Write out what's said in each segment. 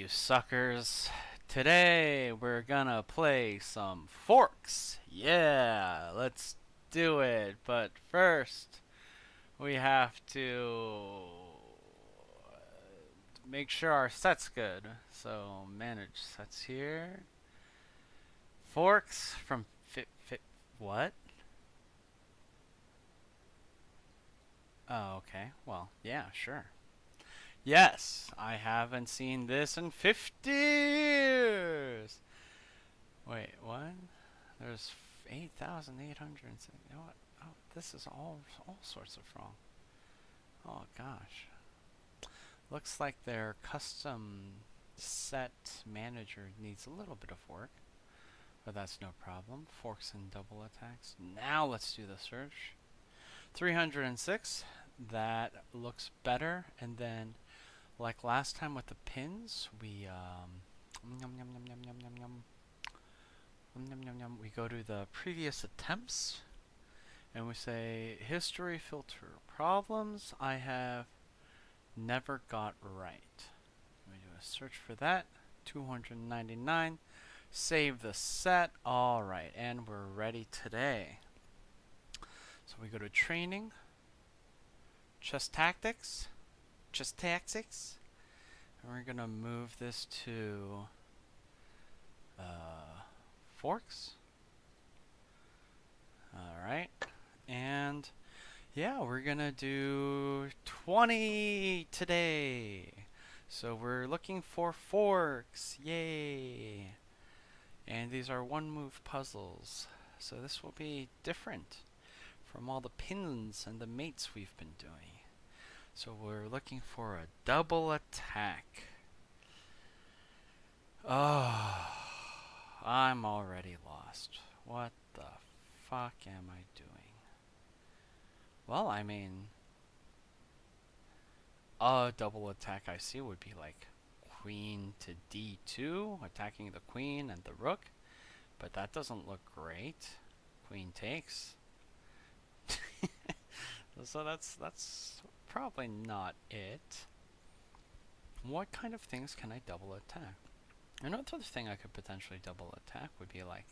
you suckers. Today we're gonna play some forks. Yeah, let's do it. But first, we have to make sure our set's good. So manage sets here. Forks from what? Oh, okay. Well, yeah, sure. Yes, I haven't seen this in 50 years. Wait, what? There's 8,800. You know what? Oh, this is all sorts of wrong. Oh gosh. Looks like their custom set manager needs a little bit of work, but that's no problem. Forks and double attacks. Now let's do the search. 306. That looks better. And then, like last time with the pins, we yum yum yum yum yum yum yum. We go to the previous attempts and we say history filter problems I have never got right. We do a search for that. 299. Save the set. Alright, and we're ready today. So we go to training, chess tactics, and we're gonna move this to forks. Alright. And yeah, we're gonna do 20 today. So we're looking for forks. Yay! And these are one move puzzles. So this will be different from all the pins and the mates we've been doing. So we're looking for a double attack. Oh, I'm already lost. What the fuck am I doing? Well, I mean, a double attack I see would be like queen to d2, attacking the queen and the rook, but that doesn't look great. Queen takes. So that's probably not it. What kind of things can I double attack? Another thing I could potentially double attack would be like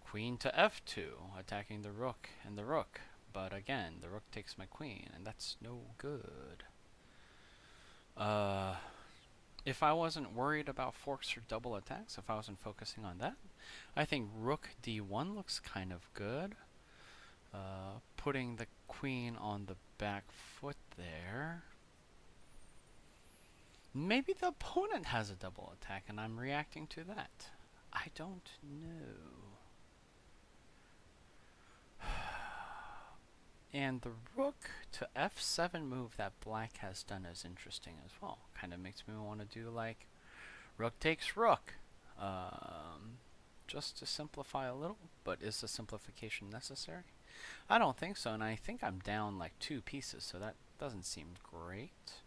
queen to f2, attacking the rook and the rook. But again, the rook takes my queen, and that's no good. If I wasn't worried about forks or double attacks, if I wasn't focusing on that, I think rook d1 looks kind of good. Putting the queen on the back foot there. Maybe the opponent has a double attack and I'm reacting to that. I don't know. And the rook to f7 move that black has done is interesting as well. Kind of makes me want to do like rook takes rook. Just to simplify a little, but is the simplification necessary? I don't think so, and I think I'm down like 2 pieces, so that doesn't seem great.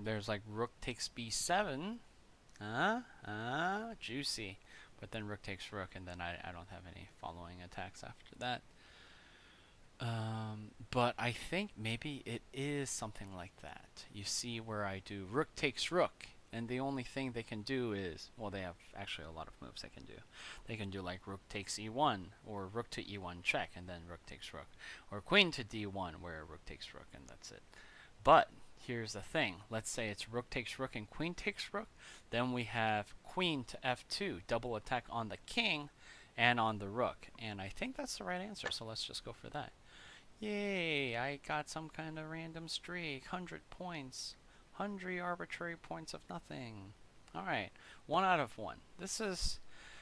There's like rook takes b7. Juicy. But then rook takes rook, and then I don't have any following attacks after that. But I think maybe it is something like that. You see where I do rook takes rook, and the only thing they can do is, well, they have actually a lot of moves they can do. They can do like rook takes e1, or rook to e1 check, and then rook takes rook. Or queen to d1, where rook takes rook, and that's it. But here's the thing. Let's say it's rook takes rook and queen takes rook. Then we have queen to f2, double attack on the king and on the rook. And I think that's the right answer, so let's just go for that. Yay, I got some kind of random streak. 100 points. 100 arbitrary points of nothing. Alright, 1 out of 1. This is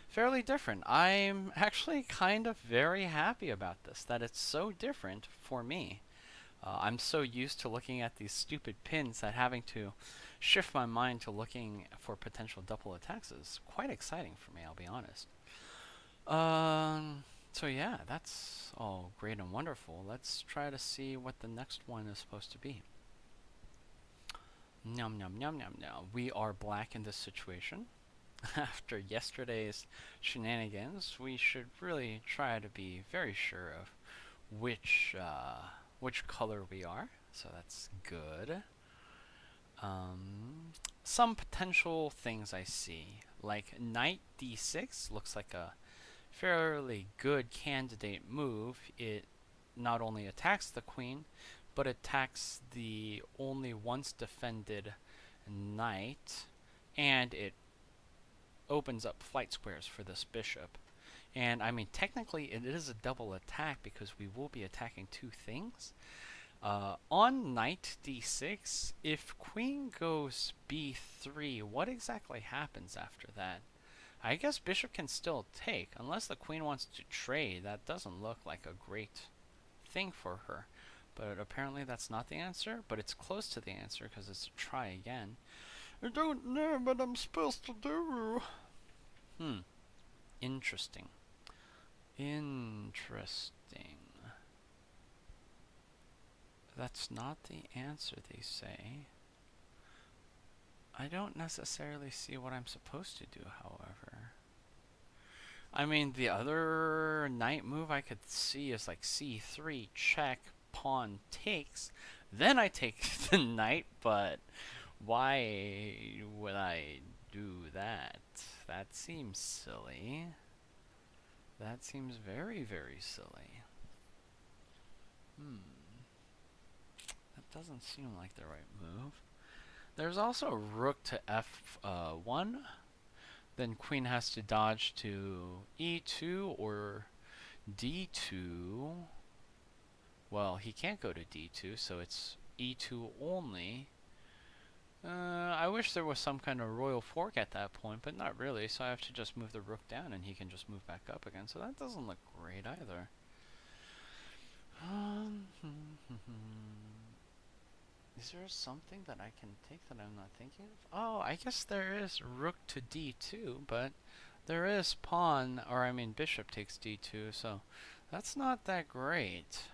fairly different. I'm actually kind of very happy about this, that it's so different for me. I'm so used to looking at these stupid pins that having to shift my mind to looking for potential double attacks is quite exciting for me, I'll be honest. So yeah, that's all great and wonderful. Let's try to see what the next one is supposed to be. Num num num num num. We are black in this situation. After yesterday's shenanigans, we should really try to be very sure of which color we are. So that's good. Some potential things I see, like knight d6 looks like a fairly good candidate move. It not only attacks the queen, but attacks the only once defended knight, and it opens up flight squares for this bishop. And I mean, technically, it is a double attack because we will be attacking two things. On knight d6, if queen goes b3, what exactly happens after that? I guess bishop can still take, unless the queen wants to trade. That doesn't look like a great thing for her. But apparently that's not the answer, but it's close to the answer because it's a try again. I don't know what I'm supposed to do. Interesting. Interesting. That's not the answer, they say. I don't necessarily see what I'm supposed to do, however. I mean, the other knight move I could see is like c3, check, pawn takes. Then I take the knight, but why would I do that? That seems silly. That seems very, very silly. That doesn't seem like the right move. There's also rook to f1. Then queen has to dodge to e2 or d2. Well, he can't go to d2, so it's e2 only. I wish there was some kind of royal fork at that point, but not really, so I have to just move the rook down and he can just move back up again, so that doesn't look great either. Is there something that I can take that I'm not thinking of? Oh, I guess there is rook to d2, but there is pawn, or I mean bishop takes d2, so that's not that great.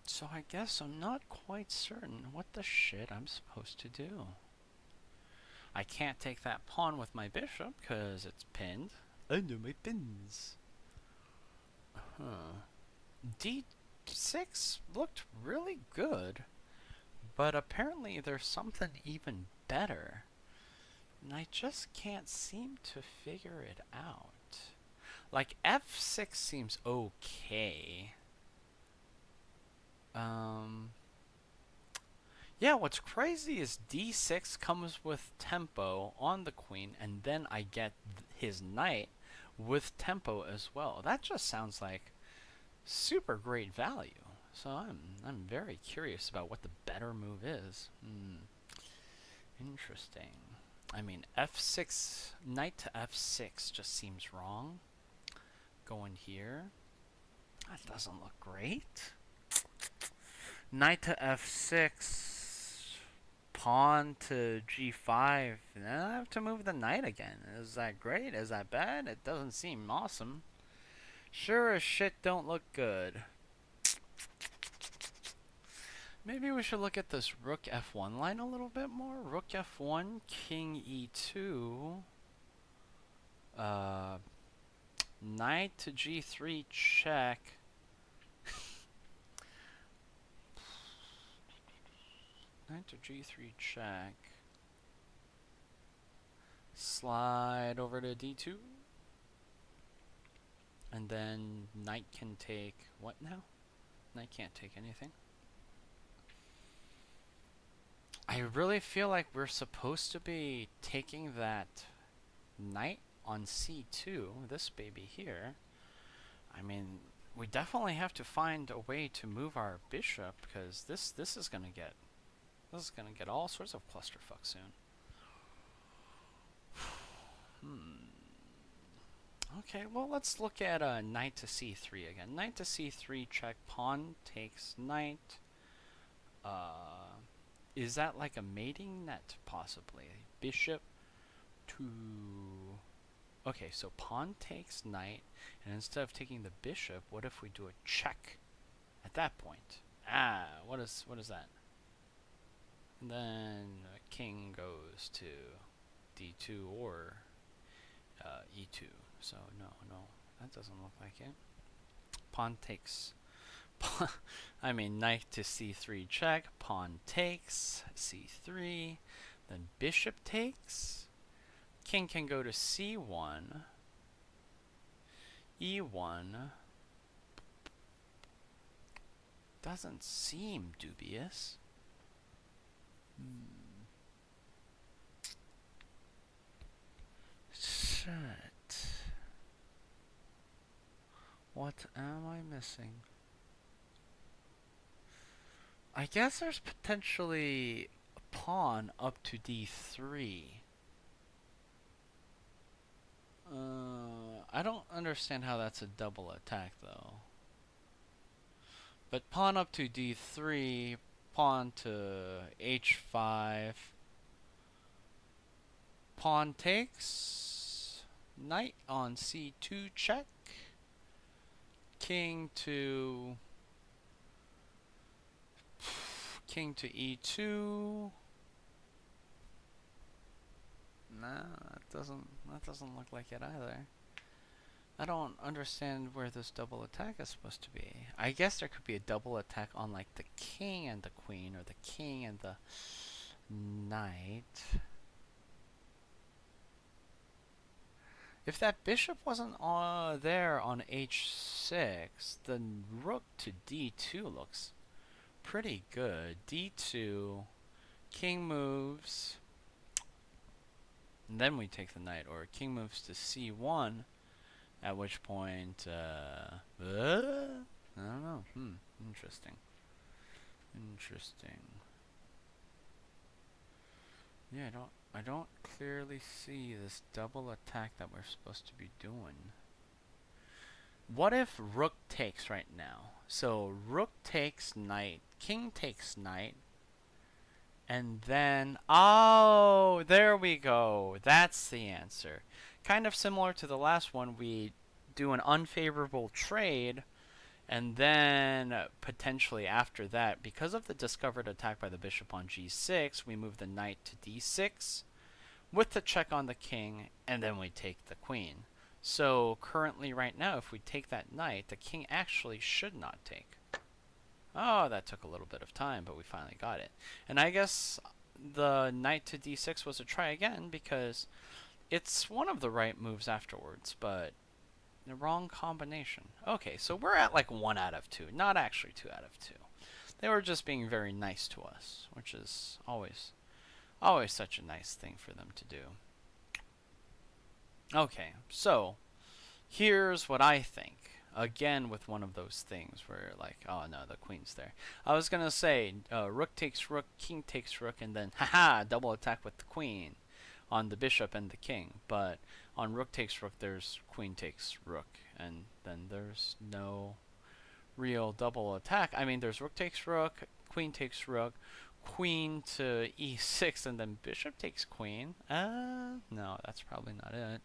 So I guess I'm not quite certain what the shit I'm supposed to do. I can't take that pawn with my bishop because it's pinned. I know my pins. D6 looked really good, but apparently there's something even better. And I just can't seem to figure it out. Like, F6 seems okay. Yeah, what's crazy is D6 comes with tempo on the queen, and then I get his knight with tempo as well. That just sounds like super great value. So I'm very curious about what the better move is. Interesting. I mean, f6, knight to f6 just seems wrong. Going here. That doesn't look great. Knight to f6, pawn to g5. Then I have to move the knight again. Is that great? Is that bad? It doesn't seem awesome. Sure as shit don't look good. Maybe we should look at this rook f1 line a little bit more. Rook f1, king e2. Knight to g3 check. Knight to g3 check. Slide over to d2. And then knight can take what now? Knight can't take anything. I really feel like we're supposed to be taking that knight on c2, this baby here. I mean, we definitely have to find a way to move our bishop because this is gonna get all sorts of clusterfuck soon. Okay, well let's look at knight to c3 again. Knight to c3 check, pawn takes knight. Is that like a mating net possibly? Bishop to... Okay, so pawn takes knight, and instead of taking the bishop, what if we do a check at that point? What is that? And then king goes to d2 or e2. So no, that doesn't look like it. Pawn takes I mean, knight to c3 check, pawn takes, c3, then bishop takes, king can go to c1, e1, doesn't seem dubious. Shit. What am I missing? I guess there's potentially a pawn up to d3. I don't understand how that's a double attack though. But pawn up to d3, pawn to h5, pawn takes, knight on c2 check, king to e2. Nah, that doesn't look like it either. I don't understand where this double attack is supposed to be. I guess there could be a double attack on like the king and the queen, or the king and the knight. If that bishop wasn't there on h6, then rook to d2 looks pretty good. d2, king moves, and then we take the knight, or king moves to c1, at which point, I don't know. Interesting. Interesting. Yeah, I don't clearly see this double attack that we're supposed to be doing. What if rook takes right now? So rook takes knight, king takes knight, and then, oh, there we go. That's the answer. Kind of similar to the last one, we do an unfavorable trade, and then potentially after that, because of the discovered attack by the bishop on g6, we move the knight to d6 with the check on the king, and then we take the queen. So currently right now, if we take that knight, the king actually should not take. Oh, that took a little bit of time, but we finally got it. And I guess the knight to d6 was a try again, because it's one of the right moves afterwards, but the wrong combination. Okay, so we're at like 1 out of 2, not actually 2 out of 2. They were just being very nice to us, which is always such a nice thing for them to do. Okay, so here's what I think. Again, with one of those things where, like, oh no, the queen's there. I was gonna say, rook takes rook, king takes rook, and then, haha, double attack with the queen on the bishop and the king. But on rook takes rook, there's queen takes rook, and then there's no real double attack. I mean, there's rook takes rook, queen takes rook, queen to e6, and then bishop takes queen. No, that's probably not it.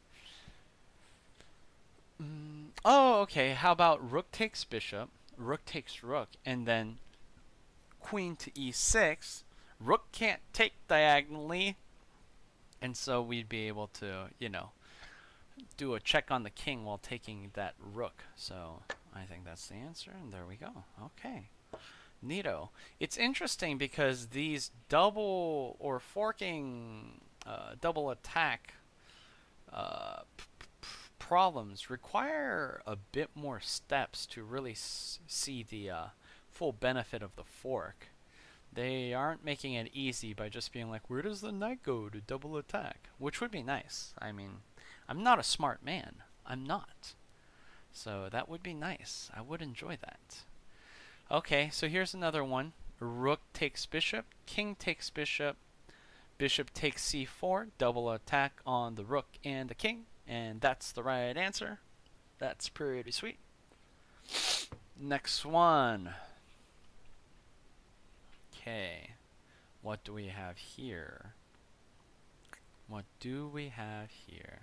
Oh, okay. How about rook takes bishop, rook takes rook, and then queen to e6. Rook can't take diagonally, and so we'd be able to, do a check on the king while taking that rook. So I think that's the answer, and there we go. Okay. Neato. It's interesting because these double or forking double attack problems require a bit more steps to really see the full benefit of the fork. They aren't making it easy by just being like, where does the knight go to double attack? Which would be nice. I mean, I'm not a smart man. I'm not. So that would be nice. I would enjoy that. Okay, so here's another one. Rook takes bishop, king takes bishop, bishop takes c4, double attack on the rook and the king, and that's the right answer. That's pretty sweet. Next one. Okay, what do we have here? What do we have here?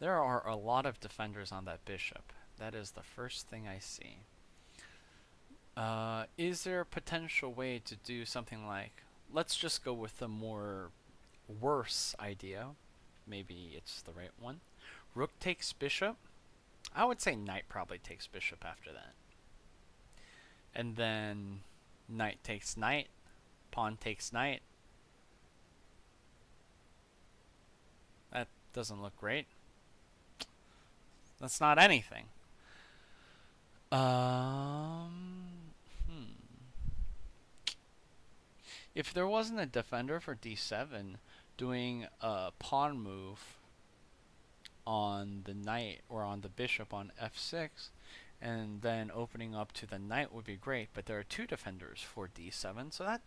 There are a lot of defenders on that bishop. That is the first thing I see. Is there a potential way to do something like, let's just go with the more worse idea. maybe it's the right one. Rook takes bishop. I would say knight probably takes bishop after that. And then knight takes knight, pawn takes knight. That doesn't look great. That's not anything. Hmm. If there wasn't a defender for d7, doing a pawn move on the knight or on the bishop on f6, and then opening up to the knight would be great, but there are two defenders for d7, so that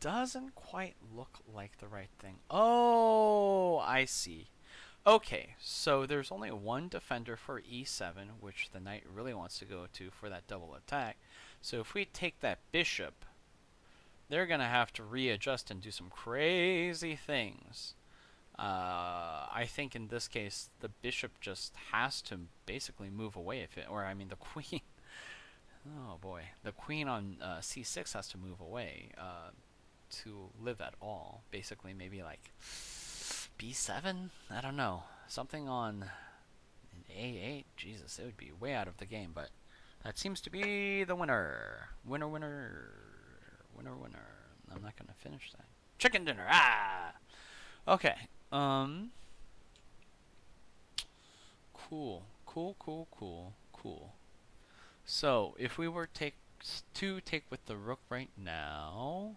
doesn't quite look like the right thing. Oh, I see. Okay, so there's only one defender for e7, which the knight really wants to go to for that double attack. So if we take that bishop, they're going to have to readjust and do some crazy things. I think in this case, the bishop just has to basically move away if it, or I mean the queen. Oh boy, the queen on c6 has to move away to live at all. Basically, maybe like b7. I don't know, something on a8. Jesus, it would be way out of the game, but that seems to be the winner. Winner, winner, winner, winner. I'm not gonna finish that. Chicken dinner. Ah. Okay. Cool. Cool. Cool. Cool. Cool. So if we were to take with the rook right now,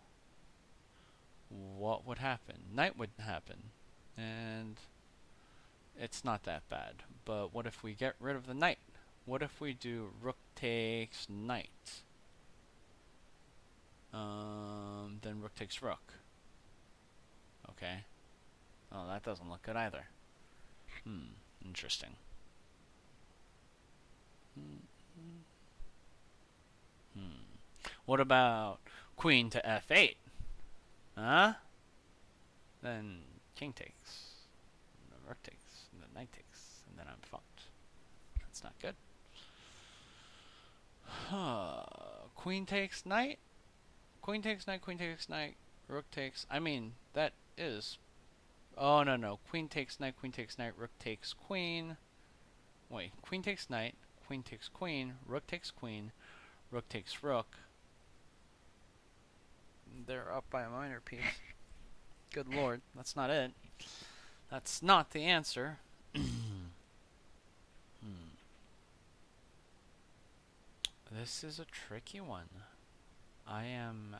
what would happen? Knight would happen, and it's not that bad. But what if we get rid of the knight? What if we do rook takes knight? Then rook takes rook. Okay. Oh, that doesn't look good either. Interesting. What about queen to f8? Huh? Then king takes, and the rook takes, and the knight takes, and then I'm fucked. That's not good. Queen takes knight? Queen takes knight, queen takes knight, rook takes... I mean, that is... Oh, no, no. Queen takes knight, rook takes queen. Wait, queen takes knight, queen takes queen, rook takes queen, rook takes rook. They're up by a minor piece. Good lord, that's not it. That's not the answer. This is a tricky one. I am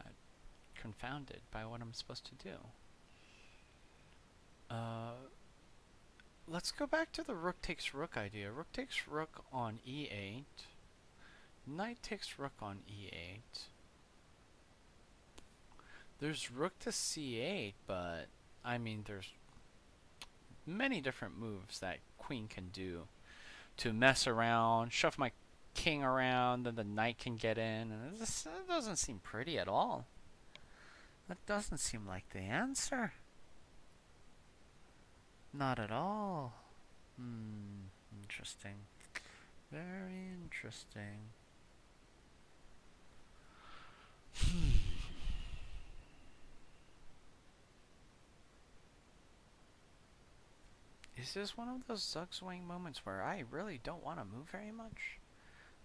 confounded by what I'm supposed to do. Let's go back to the rook takes rook idea. Rook takes rook on e8. Knight takes rook on e8. There's rook to c8, but I mean there's many different moves that queen can do to mess around, shove my king around, then the knight can get in, and that doesn't seem pretty at all. That doesn't seem like the answer. Not at all. Interesting. Very interesting. Is this one of those Zugzwang moments where I really don't want to move very much?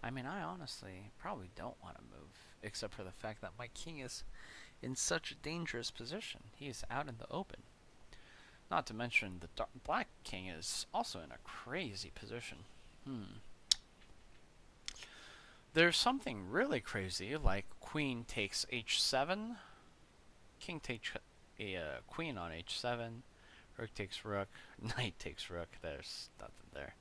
I mean, I honestly probably don't want to move, except for the fact that my king is in such a dangerous position. He is out in the open. Not to mention the black king is also in a crazy position. There's something really crazy, like queen takes h7, king takes a queen on h7, rook takes rook, knight takes rook. There's nothing there.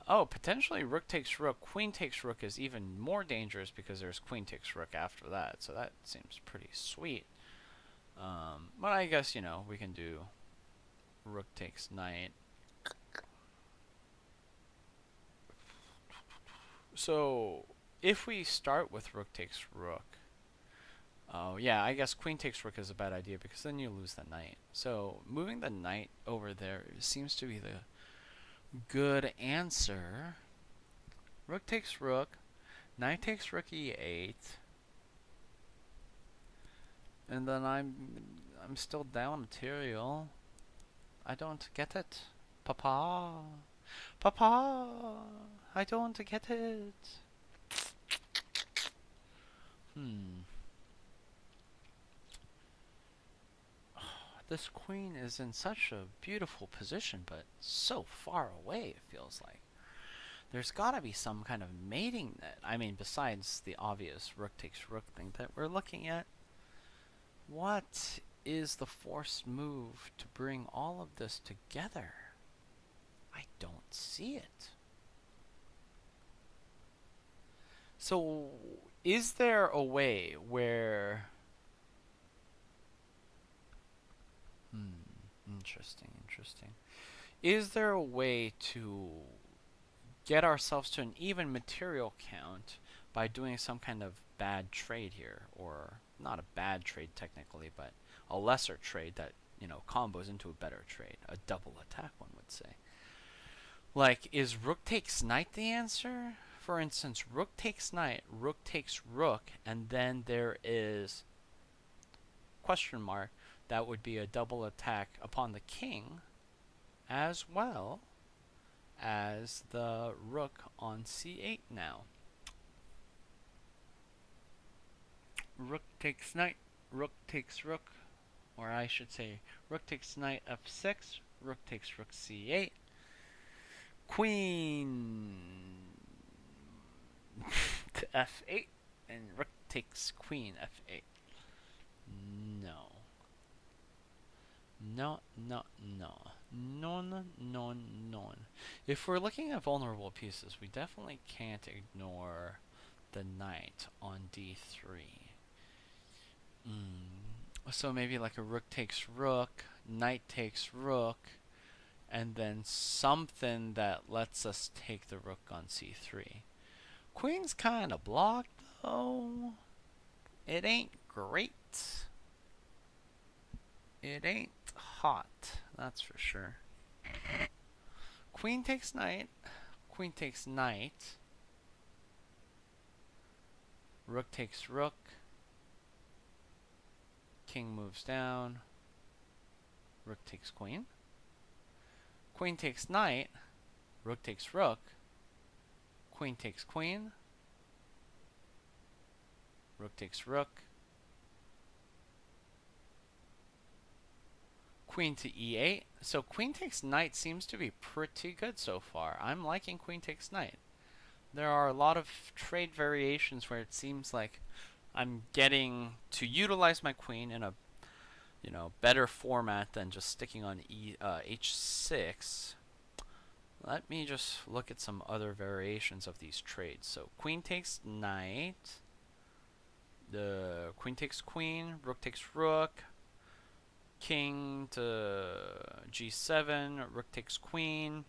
Oh, potentially rook takes rook, queen takes rook is even more dangerous because there's queen takes rook after that, so that seems pretty sweet. But I guess, you know, we can do rook takes knight. So, if we start with rook takes rook, oh yeah, I guess queen takes rook is a bad idea because then you lose the knight. So, moving the knight over there seems to be the good answer. Rook takes rook, knight takes rook e8, and then I'm still down material. I don't get it. Papa. Papa. I don't get it. Hmm. This queen is in such a beautiful position, but so far away, it feels like. There's gotta be some kind of mating net. I mean, besides the obvious rook takes rook thing that we're looking at. What is the forced move to bring all of this together? I don't see it. So, is there a way where... Interesting, interesting. Is there a way to get ourselves to an even material count by doing some kind of bad trade here? Or, not a bad trade technically, but a lesser trade that, combos into a better trade. A double attack, one would say. Like, is rook takes knight the answer? For instance, rook takes knight, rook takes rook, and then there is question mark. That would be a double attack upon the king, as well as the rook on c8 now. Rook takes knight, rook takes rook, or I should say rook takes knight f6, rook takes rook c8, queen to f8, and rook takes queen f8. No. No, no, no. Non, non, non. If we're looking at vulnerable pieces, we definitely can't ignore the knight on d3. So maybe like a rook takes rook, knight takes rook, and then something that lets us take the rook on c3. Queen's kind of blocked, though. It ain't great. It ain't hot, that's for sure. Queen takes knight. Queen takes knight. Rook takes rook. King moves down. Rook takes queen. Queen takes knight. Rook takes rook. Queen takes queen. Rook takes rook. Queen to e8. So queen takes knight seems to be pretty good so far. I'm liking queen takes knight. There are a lot of trade variations where it seems like I'm getting to utilize my queen in a better format than just sticking on h6. Let me just look at some other variations of these trades. So queen takes knight. The queen takes queen. Rook takes rook. King to g7. Rook takes queen.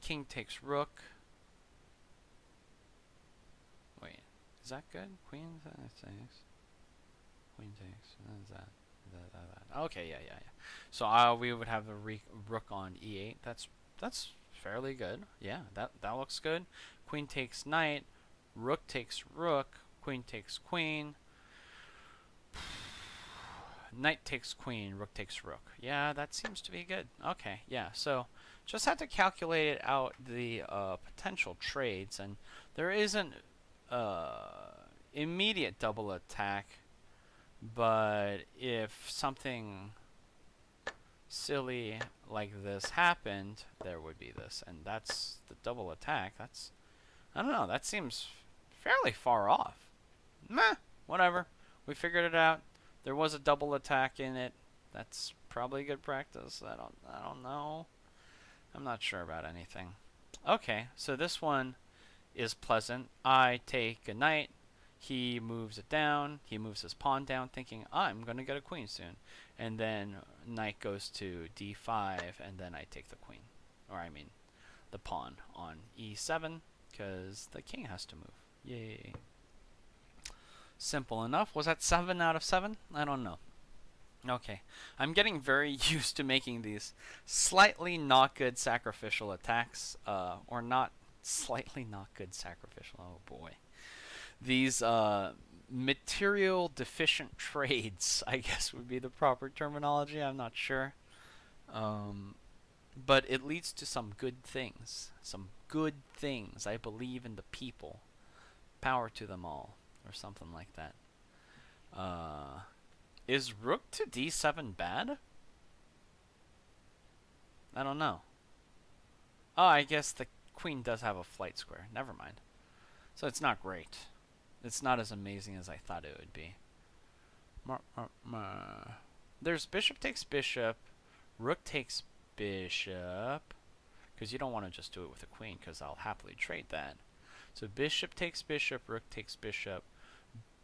King takes rook. Wait, is that good? Queen takes. Queen takes. What is that? Okay, yeah. So we would have a rook on e8. That's fairly good. Yeah, that looks good. Queen takes knight. Rook takes rook. Queen takes queen. Knight takes queen. Rook takes rook. Yeah, that seems to be good. Okay, yeah. So just had to calculate it out the potential trades, and there isn't immediate double attack. But if something silly like this happened, there would be this. And that's the double attack. That's, I don't know, that seems fairly far off. Meh, whatever. We figured it out. There was a double attack in it. That's probably good practice. I don't know. I'm not sure about anything. Okay, so this one is pleasant. I take a knight. He moves it down. He moves his pawn down, thinking, I'm going to get a queen soon. And then knight goes to d5, and then I take the queen. Or I mean, the pawn on e7, because the king has to move. Yay. Simple enough. Was that 7 out of 7? I don't know. Okay. I'm getting very used to making these slightly not good sacrificial attacks. Or not slightly not good sacrificial. Oh boy. These material deficient trades, I guess would be the proper terminology. I'm not sure. Um, but it leads to some good things. Some good things. I believe in the people. Power to them all, or something like that. Uh, is rook to d7 bad? I don't know. Oh, I guess the queen does have a flight square. Never mind. So it's not great. It's not as amazing as I thought it would be. There's bishop takes bishop, rook takes bishop, because you don't want to just do it with a queen, because I'll happily trade that. So bishop takes bishop, rook takes bishop,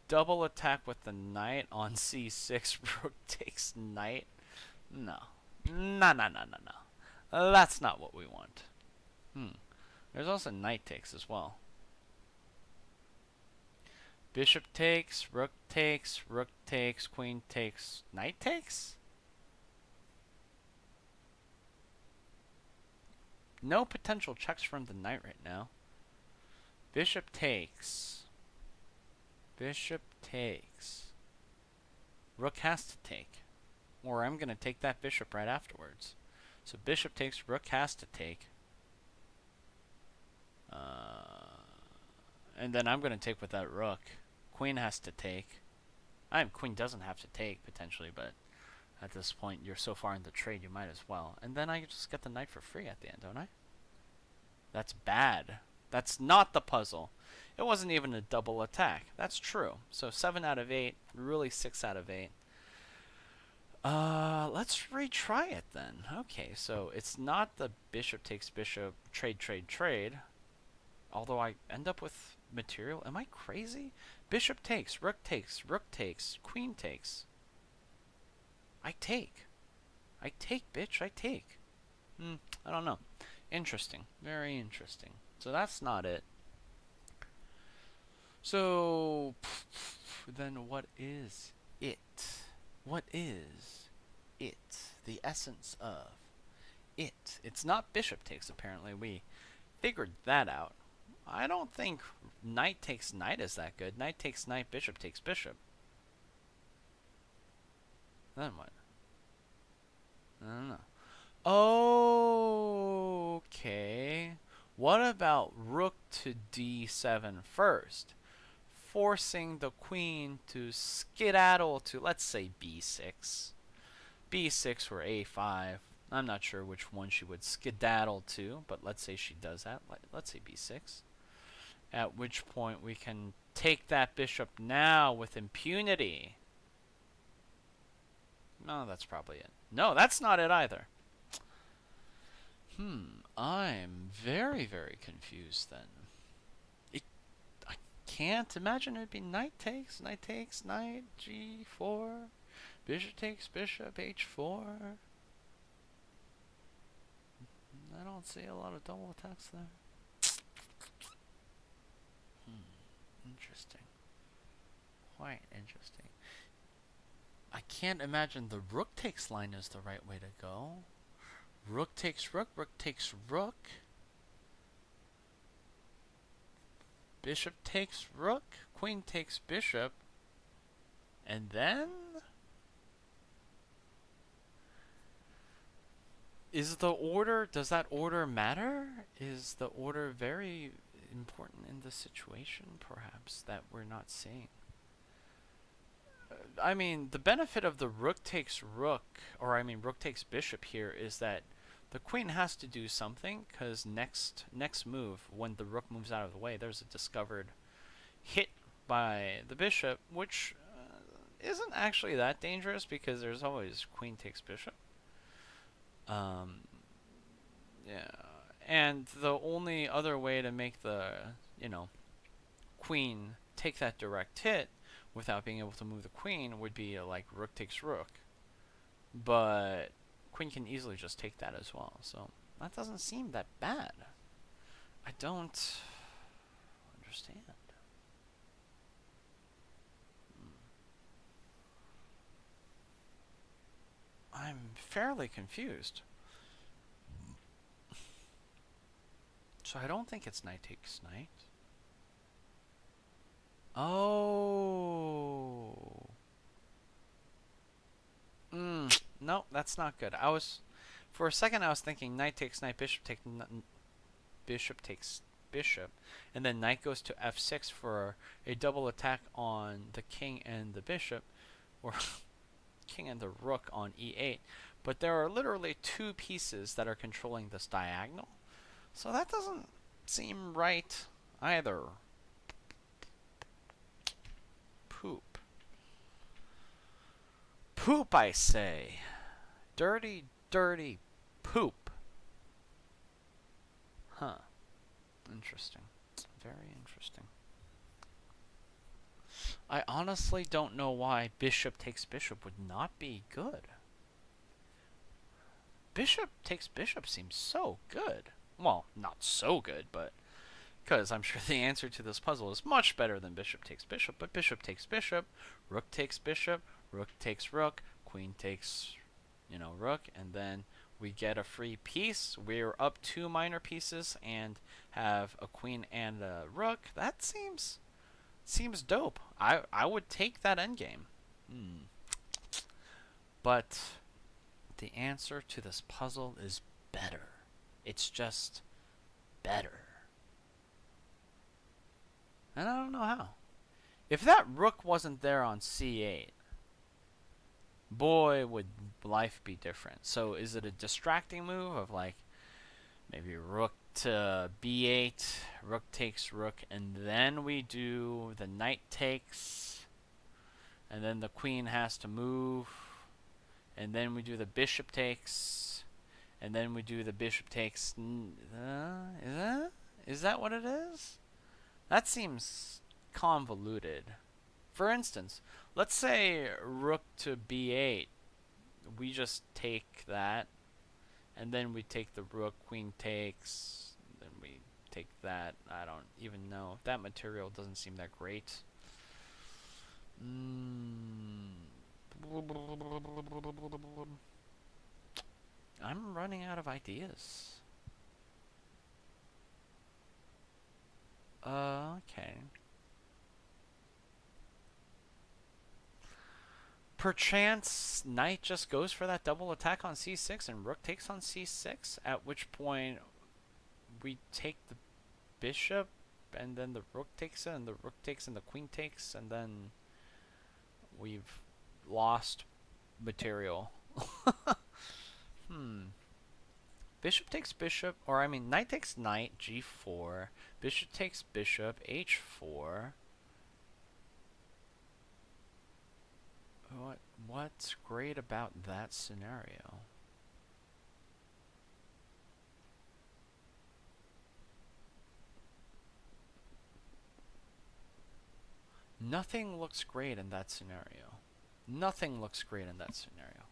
double attack with the knight on c6, rook takes knight. No. No, no, no, no, no. That's not what we want. There's also knight takes as well. Bishop takes, rook takes, queen takes, knight takes? No potential checks from the knight right now. Bishop takes. Bishop takes. Rook has to take. Or I'm going to take that bishop right afterwards. So bishop takes, rook has to take. And then I'm going to take with that rook. Queen has to take. Queen doesn't have to take, potentially, but at this point, you're so far in the trade, you might as well. And then I just get the knight for free at the end, don't I? That's bad. That's not the puzzle. It wasn't even a double attack. That's true. So 7 out of 8, really 6 out of 8. Let's retry it then. Okay, so it's not the bishop takes bishop, trade, trade, trade. Although I end up with material. Am I crazy? Bishop takes, rook takes, queen takes. I take. I take, bitch, I take. I don't know. Interesting. Very interesting. So that's not it. So, then what is it? What is it? The essence of it. It's not bishop takes, apparently. We figured that out. I don't think knight takes knight is that good. Knight takes knight, bishop takes bishop. Then what? I don't know. Okay. What about rook to d7 first? Forcing the queen to skedaddle to, let's say, b6. b6 or a5. I'm not sure which one she would skedaddle to, but let's say she does that. Let's say b6. At which point we can take that bishop now with impunity. No, that's probably it. No, that's not it either. I'm very, very confused then. I can't imagine it'd be knight takes, knight, g4, bishop takes bishop, h4. I don't see a lot of double attacks there. Interesting. Quite interesting. I can't imagine the rook takes line is the right way to go. Rook takes rook, rook takes rook. Bishop takes rook, queen takes bishop. And then? Is the order, does that order matter? Is the order very important in the situation, perhaps, that we're not seeing? I mean, the benefit of the rook takes rook, or I mean rook takes bishop here, is that the queen has to do something, because next move, when the rook moves out of the way, there's a discovered hit by the bishop, which isn't actually that dangerous, because there's always queen takes bishop. Yeah, and the only other way to make the, queen take that direct hit without being able to move the queen would be like rook takes rook. But queen can easily just take that as well, so that doesn't seem that bad. I don't understand. I'm fairly confused. So I don't think it's knight takes knight. Oh. No, that's not good. For a second, I was thinking knight takes knight, bishop takes bishop, and then knight goes to f6 for a double attack on the king and the bishop, or king and the rook on e8. But there are literally two pieces that are controlling this diagonal, so that doesn't seem right either. Poop. Poop, I say. Dirty, dirty poop. Huh. Interesting. Very interesting. I honestly don't know why bishop takes bishop would not be good. Bishop takes bishop seems so good. Well, not so good, but because I'm sure the answer to this puzzle is much better than bishop takes bishop, but bishop takes bishop, rook takes bishop, rook takes rook, queen takes, rook, and then we get a free piece. We're up 2 minor pieces and have a queen and a rook. That seems dope. I would take that endgame. But the answer to this puzzle is better. It's just better. And I don't know how. If that rook wasn't there on c8, boy, would life be different. So is it a distracting move of like maybe rook to b8, rook takes rook, and then we do the knight takes, and then the queen has to move, and then we do the bishop takes, and then we do the bishop takes. Is that what it is? That seems convoluted. For instance, let's say rook to b8. We just take that, and then we take the rook, queen takes, then we take that. I don't even know. That material doesn't seem that great. I'm running out of ideas. Okay. Perchance, knight just goes for that double attack on c6 and rook takes on c6, at which point we take the bishop and then the rook takes it and the rook takes and the queen takes, and then we've lost material. Bishop takes bishop, or I mean knight takes knight, g4, bishop takes bishop, h4. What's great about that scenario? Nothing looks great in that scenario. Nothing looks great in that scenario.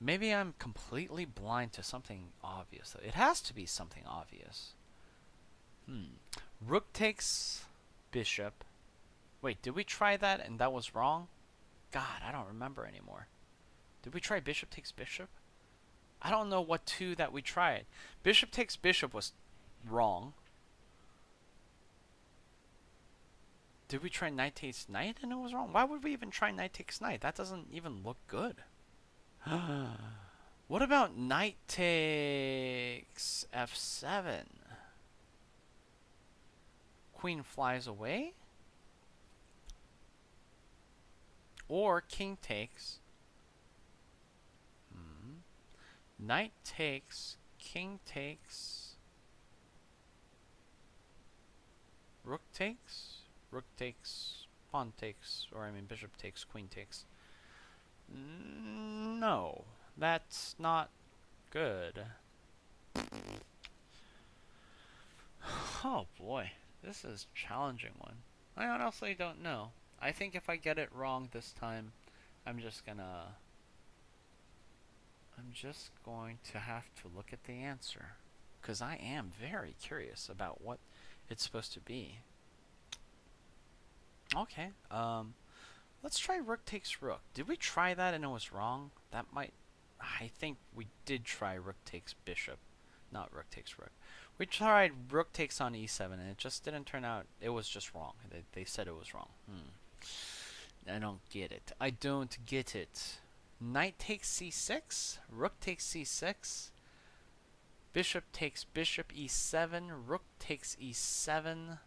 Maybe I'm completely blind to something obvious. It has to be something obvious. Rook takes bishop. Wait, did we try that and that was wrong? God, I don't remember anymore. Did we try bishop takes bishop? I don't know what two that we tried. Bishop takes bishop was wrong. Did we try knight takes knight and it was wrong? Why would we even try knight takes knight? That doesn't even look good. What about knight takes f7? Queen flies away? Or king takes. Knight takes, king takes, rook takes, pawn takes, or I mean bishop takes, queen takes. No, that's not good. Oh boy, this is a challenging one. I honestly don't know. I think if I get it wrong this time, I'm just going to have to look at the answer, because I am very curious about what it's supposed to be. Okay, let's try rook takes rook. Did we try that and it was wrong? I think we did try rook takes bishop, not rook takes rook. We tried rook takes on e7, and it just didn't turn out. It was just wrong. They said it was wrong. I don't get it. I don't get it. Knight takes c6. Rook takes c6. Bishop takes bishop e7. Rook takes e7.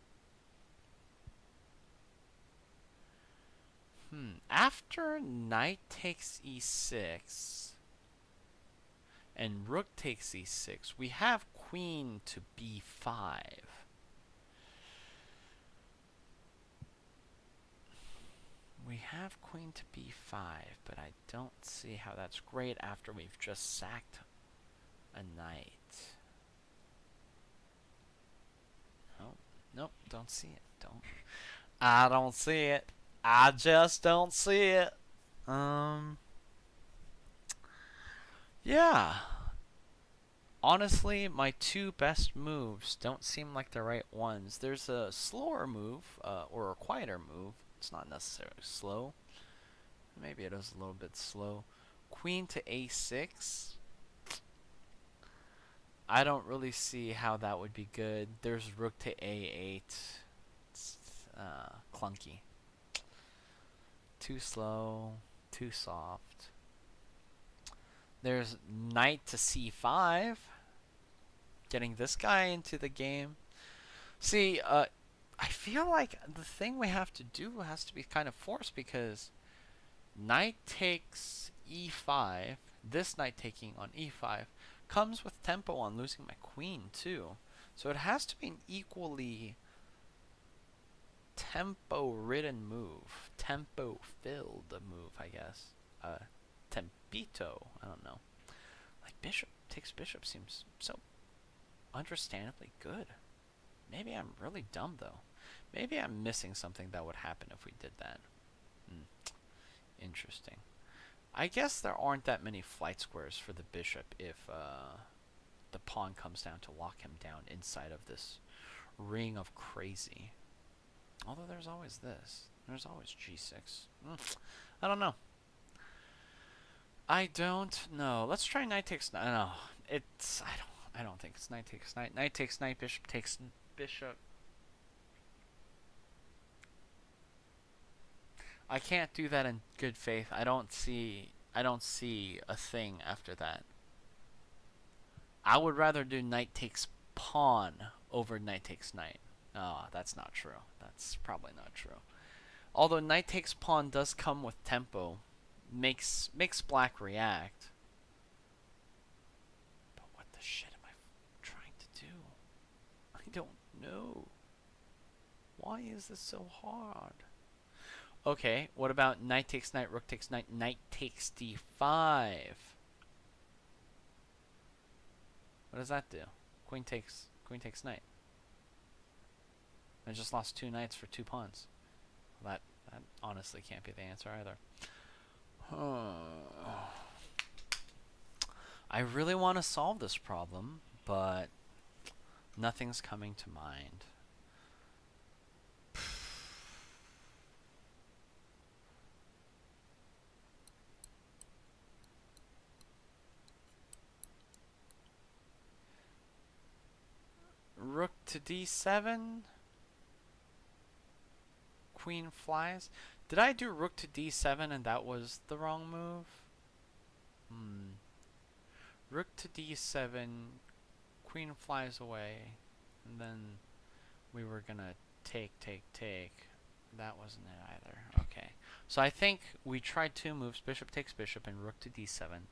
After knight takes e6 and rook takes e6, we have queen to b5. We have queen to b5, but I don't see how that's great after we've just sacked a knight. Nope, nope, don't see it. I don't see it. I just don't see it. Yeah. Honestly, my two best moves don't seem like the right ones. There's a slower move, or a quieter move. It's not necessarily slow. Maybe it is a little bit slow. Queen to a6. I don't really see how that would be good. There's rook to a8. It's clunky. Too slow. Too soft. There's knight to c5. Getting this guy into the game. See, I feel like the thing we have to do has to be kind of forced because knight takes e5, this knight taking on e5, comes with tempo on losing my queen too. So it has to be an equally tempo-ridden move. Tempo-filled move, I guess. Tempito, I don't know. Like bishop takes bishop seems so understandably good. Maybe I'm really dumb though. Maybe I'm missing something that would happen if we did that. Interesting. I guess there aren't that many flight squares for the bishop if the pawn comes down to lock him down inside of this ring of crazy. Although there's always this. There's always g6. I don't know. I don't know. Let's try knight takes knight. No, it's I don't think it's knight takes knight. Knight takes knight. Bishop takes bishop. I can't do that in good faith. I don't see a thing after that. I would rather do knight takes pawn over knight takes knight. Oh, that's not true. That's probably not true. Although knight takes pawn does come with tempo, makes black react. But what the shit am I trying to do? I don't know. Why is this so hard? Okay, what about knight takes knight, rook takes knight, knight takes d5? What does that do? Queen takes knight. I just lost two knights for two pawns. Well, that honestly can't be the answer either. I really want to solve this problem, but nothing's coming to mind. Rook to d7. Queen flies. Did I do rook to d7 and that was the wrong move? Rook to d7. Queen flies away. And then we were gonna take. That wasn't it either. Okay. So I think we tried two moves, bishop takes bishop and rook to d7.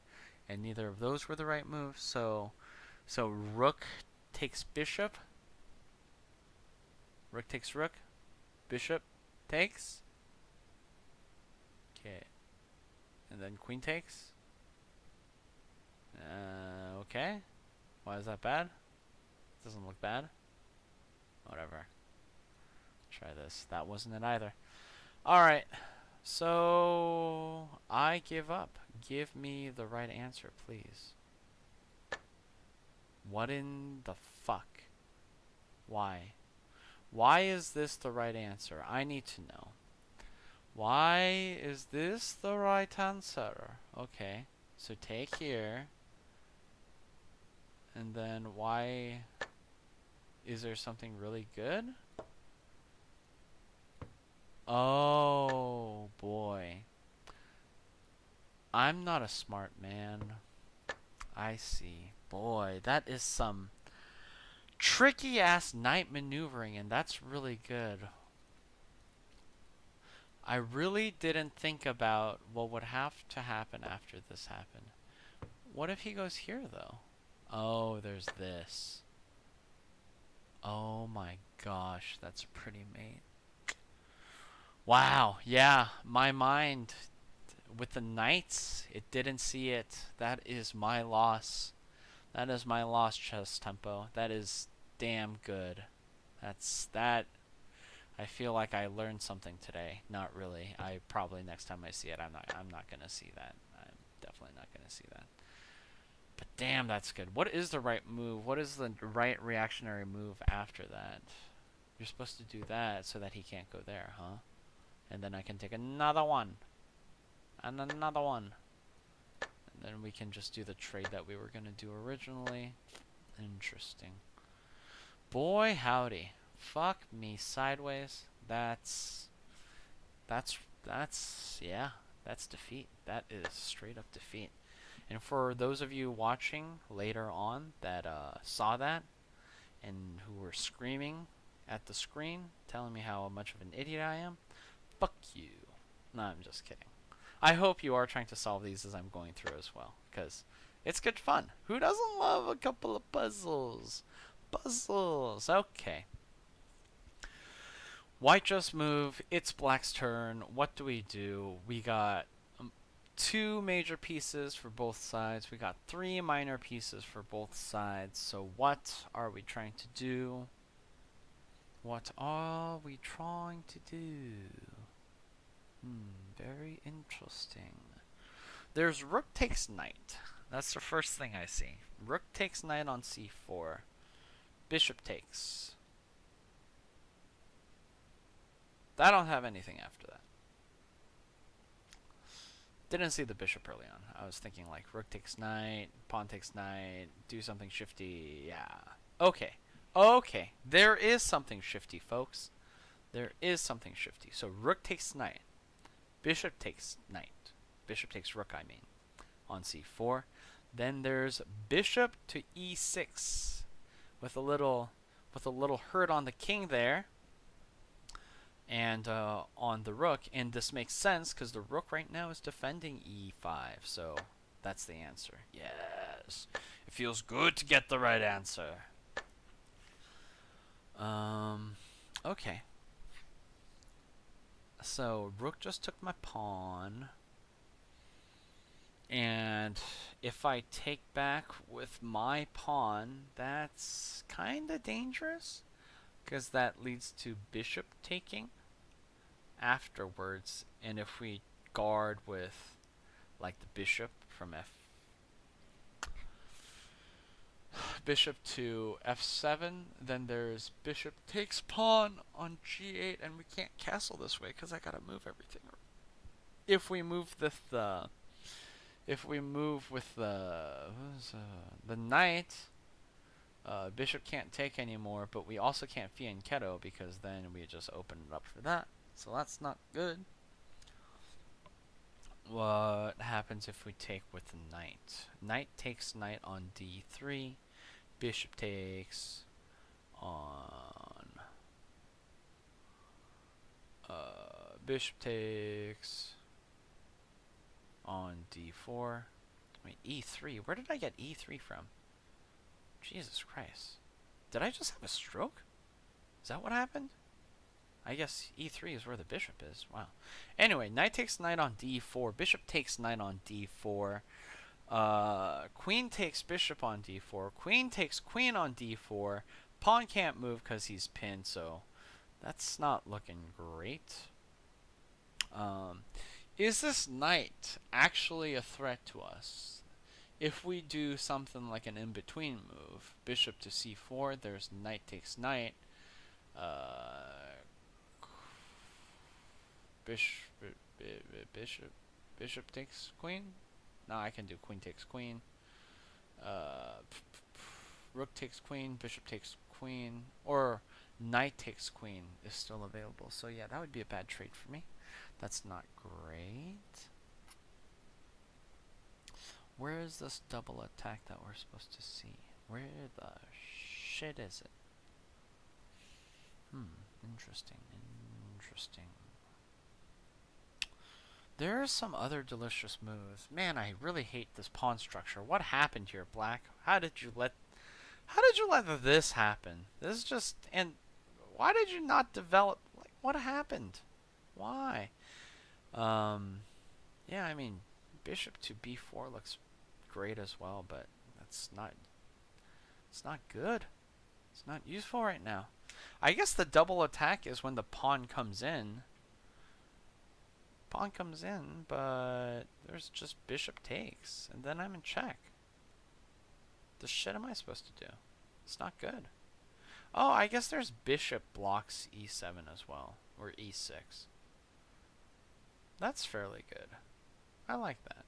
And neither of those were the right moves. So rook takes bishop. Rook takes rook. Bishop takes. Okay. And then queen takes. Okay. Why is that bad? Doesn't look bad. Whatever. Try this. That wasn't it either. Alright. So I give up. Give me the right answer, please. What in the fuck? Why? Why is this the right answer? I need to know. Why is this the right answer? Okay. So take here. And then why Is there something really good? Oh, boy. I'm not a smart man. I see. Boy, that is some tricky ass knight maneuvering, and that's really good. I really didn't think about what would have to happen after this happened. What if he goes here, though? Oh, there's this. Oh my gosh, that's a pretty mate. Wow, yeah, my mind with the knights, it didn't see it. That is my loss. That is my loss, chess tempo. That is damn good. That. I feel like I learned something today. Not really. I probably next time I see it, I'm not gonna see that. I'm definitely not gonna see that. But damn, that's good. What is the right move? What is the right reactionary move after that? You're supposed to do that so that he can't go there, huh? And then I can take another one. And another one. And then we can just do the trade that we were going to do originally. Interesting. Boy, howdy. Fuck me sideways. Yeah, that's defeat. That is straight up defeat. And for those of you watching later on that saw that and who were screaming at the screen, telling me how much of an idiot I am, fuck you. No, I'm just kidding. I hope you are trying to solve these as I'm going through as well, because it's good fun. Who doesn't love a couple of puzzles? Puzzles. Okay. White just move. It's black's turn. What do we do? We got two major pieces for both sides. We got three minor pieces for both sides. So what are we trying to do? What are we trying to do? Very interesting. There's rook takes knight. That's the first thing I see. Rook takes knight on c4. Bishop takes. I don't have anything after that. Didn't see the bishop early on. I was thinking like rook takes knight, pawn takes knight, do something shifty. Yeah. Okay. Okay. There is something shifty, folks. There is something shifty. So rook takes knight. Bishop takes knight. Bishop takes rook, I mean, on c4. Then there's bishop to e6 with a little hurt on the king there. And on the rook, and this makes sense because the rook right now is defending e5, so that's the answer. Yes, it feels good to get the right answer. Okay. So rook just took my pawn, and if I take back with my pawn, that's kind of dangerous because that leads to bishop taking afterwards, and if we guard with like the bishop from bishop to f7, then there's bishop takes pawn on g8, and we can't castle this way because I gotta move everything. If we move with the knight, bishop can't take anymore, but we also can't fianchetto because then we just open it up for that. So that's not good. What happens if we take with the knight? Knight takes knight on d3. Bishop takes on... bishop takes on d4. Wait, e3? Where did I get e3 from? Jesus Christ. Did I just have a stroke? Is that what happened? I guess e3 is where the bishop is. Wow. Anyway, knight takes knight on d4. Bishop takes knight on d4. Queen takes bishop on d4. Queen takes queen on d4. Pawn can't move because he's pinned, so that's not looking great. Is this knight actually a threat to us? If we do something like an in-between move, bishop to c4, there's knight takes knight. Bishop takes queen. No, I can do queen takes queen. Rook takes queen. Bishop takes queen, or knight takes queen is still available. So yeah, that would be a bad trade for me. That's not great. Where is this double attack that we're supposed to see? Where the shit is it? Interesting, interesting. There are some other delicious moves. Man, I really hate this pawn structure. What happened here, Black? How did you let this happen? This is just, and why did you not develop, like, what happened? Why? Yeah, I mean, bishop to b4 looks great as well, but it's not good. It's not useful right now. I guess the double attack is when the pawn comes in. Pawn comes in, but there's just bishop takes, and then I'm in check. The shit am I supposed to do? It's not good. Oh, I guess there's bishop blocks e7 as well, or e6. That's fairly good. I like that.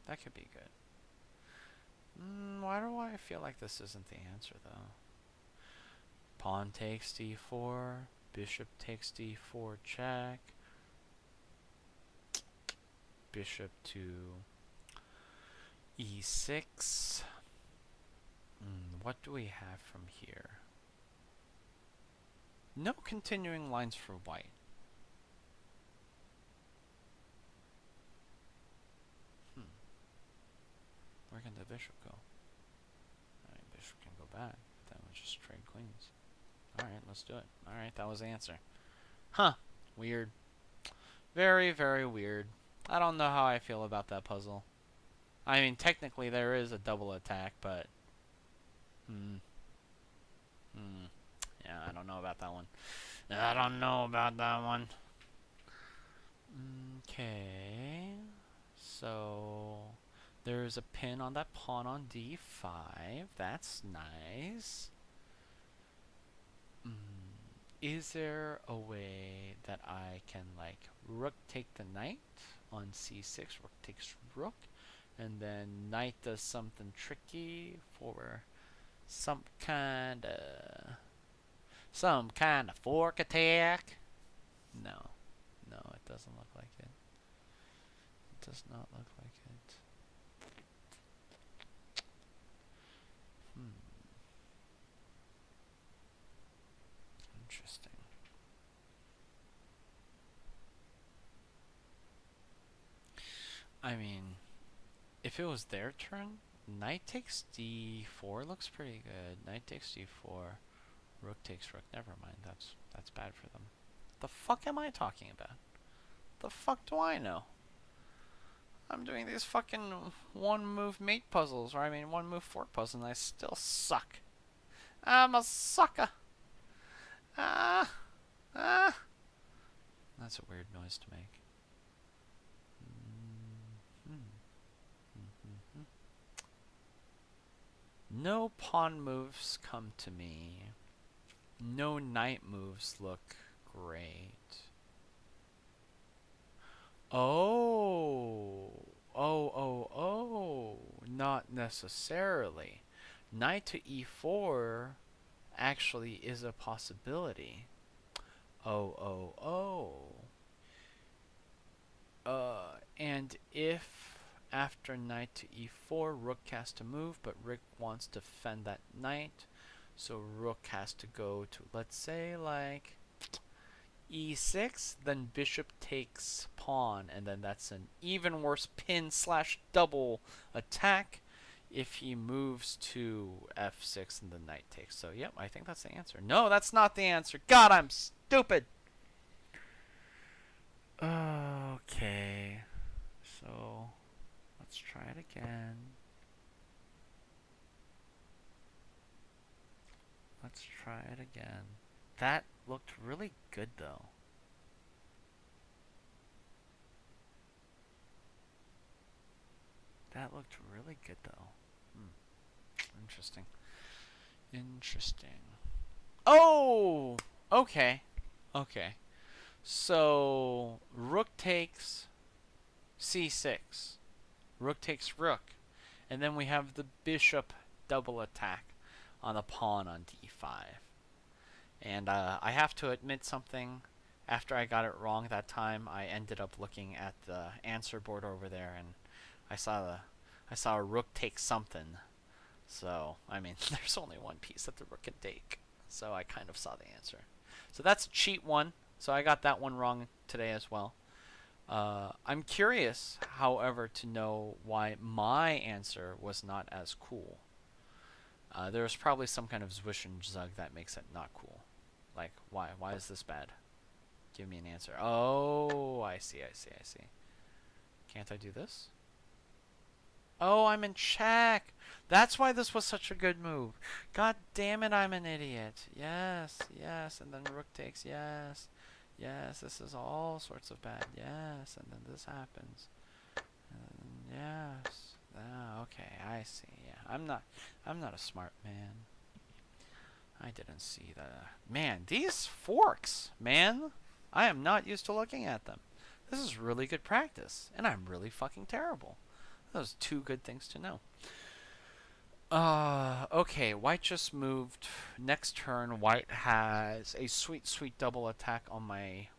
That could be good. Why do I feel like this isn't the answer, though? Pawn takes d4, bishop takes d4 check, bishop to e6. What do we have from here? No continuing lines for white. Where can the bishop go? Alright, bishop can go back. Then we'll just trade queens. Alright, let's do it. Alright, that was the answer. Huh. Weird. Very, very weird. I don't know how I feel about that puzzle. I mean, technically there is a double attack, but... Yeah, I don't know about that one. I don't know about that one. Okay. So... there's a pin on that pawn on d5. That's nice. Is there a way that I can, like, rook take the knight on c6, rook takes rook, and then knight does something tricky for some kind of fork attack? No. No, it doesn't look like it. It does not look like it. Interesting. I mean, if it was their turn, knight takes d4 looks pretty good. Knight takes d4, rook takes rook. Never mind, that's bad for them. The fuck am I talking about? The fuck do I know? I'm doing these fucking one-move mate puzzles, or I mean one-move fork puzzles, and I still suck. I'm a sucker. That's a weird noise to make. No pawn moves come to me. No knight moves look great. Oh. Not necessarily. Knight to e4 actually is a possibility. And if after knight to e4, rook has to move, but rook wants to defend that knight, so rook has to go to, let's say, like e6, then bishop takes pawn, and then that's an even worse pin slash double attack if he moves to f6 and the knight takes. So yep, I think that's the answer. No, that's not the answer. God, I'm stupid. Okay, so let's try it again. Let's try it again. That looked really good, though. That looked really good, though. Interesting. Interesting. Oh! Okay. Okay. So, rook takes c6. Rook takes rook. And then we have the bishop double attack on the pawn on d5. And I have to admit something. After I got it wrong that time, I ended up looking at the answer board over there, and I saw a rook take something. So I mean, there's only one piece that the rook can take. So I kind of saw the answer. So that's a cheat one. So I got that one wrong today as well. I'm curious, however, to know why my answer was not as cool. There's probably some kind of Zwischenzug that makes it not cool. Like, why? Why is this bad? Give me an answer. Oh, I see. Can't I do this? Oh, I'm in check. That's why this was such a good move. God damn it, I'm an idiot. Yes, and then rook takes, yes. This is all sorts of bad. Yes, and then this happens. And yes. Ah, okay, I see. Yeah, I'm not a smart man. I didn't see that. Man, these forks, man. I am not used to looking at them. This is really good practice, and I'm really fucking terrible. Those are two good things to know. Okay, white just moved. Next turn, white has a sweet, sweet double attack on my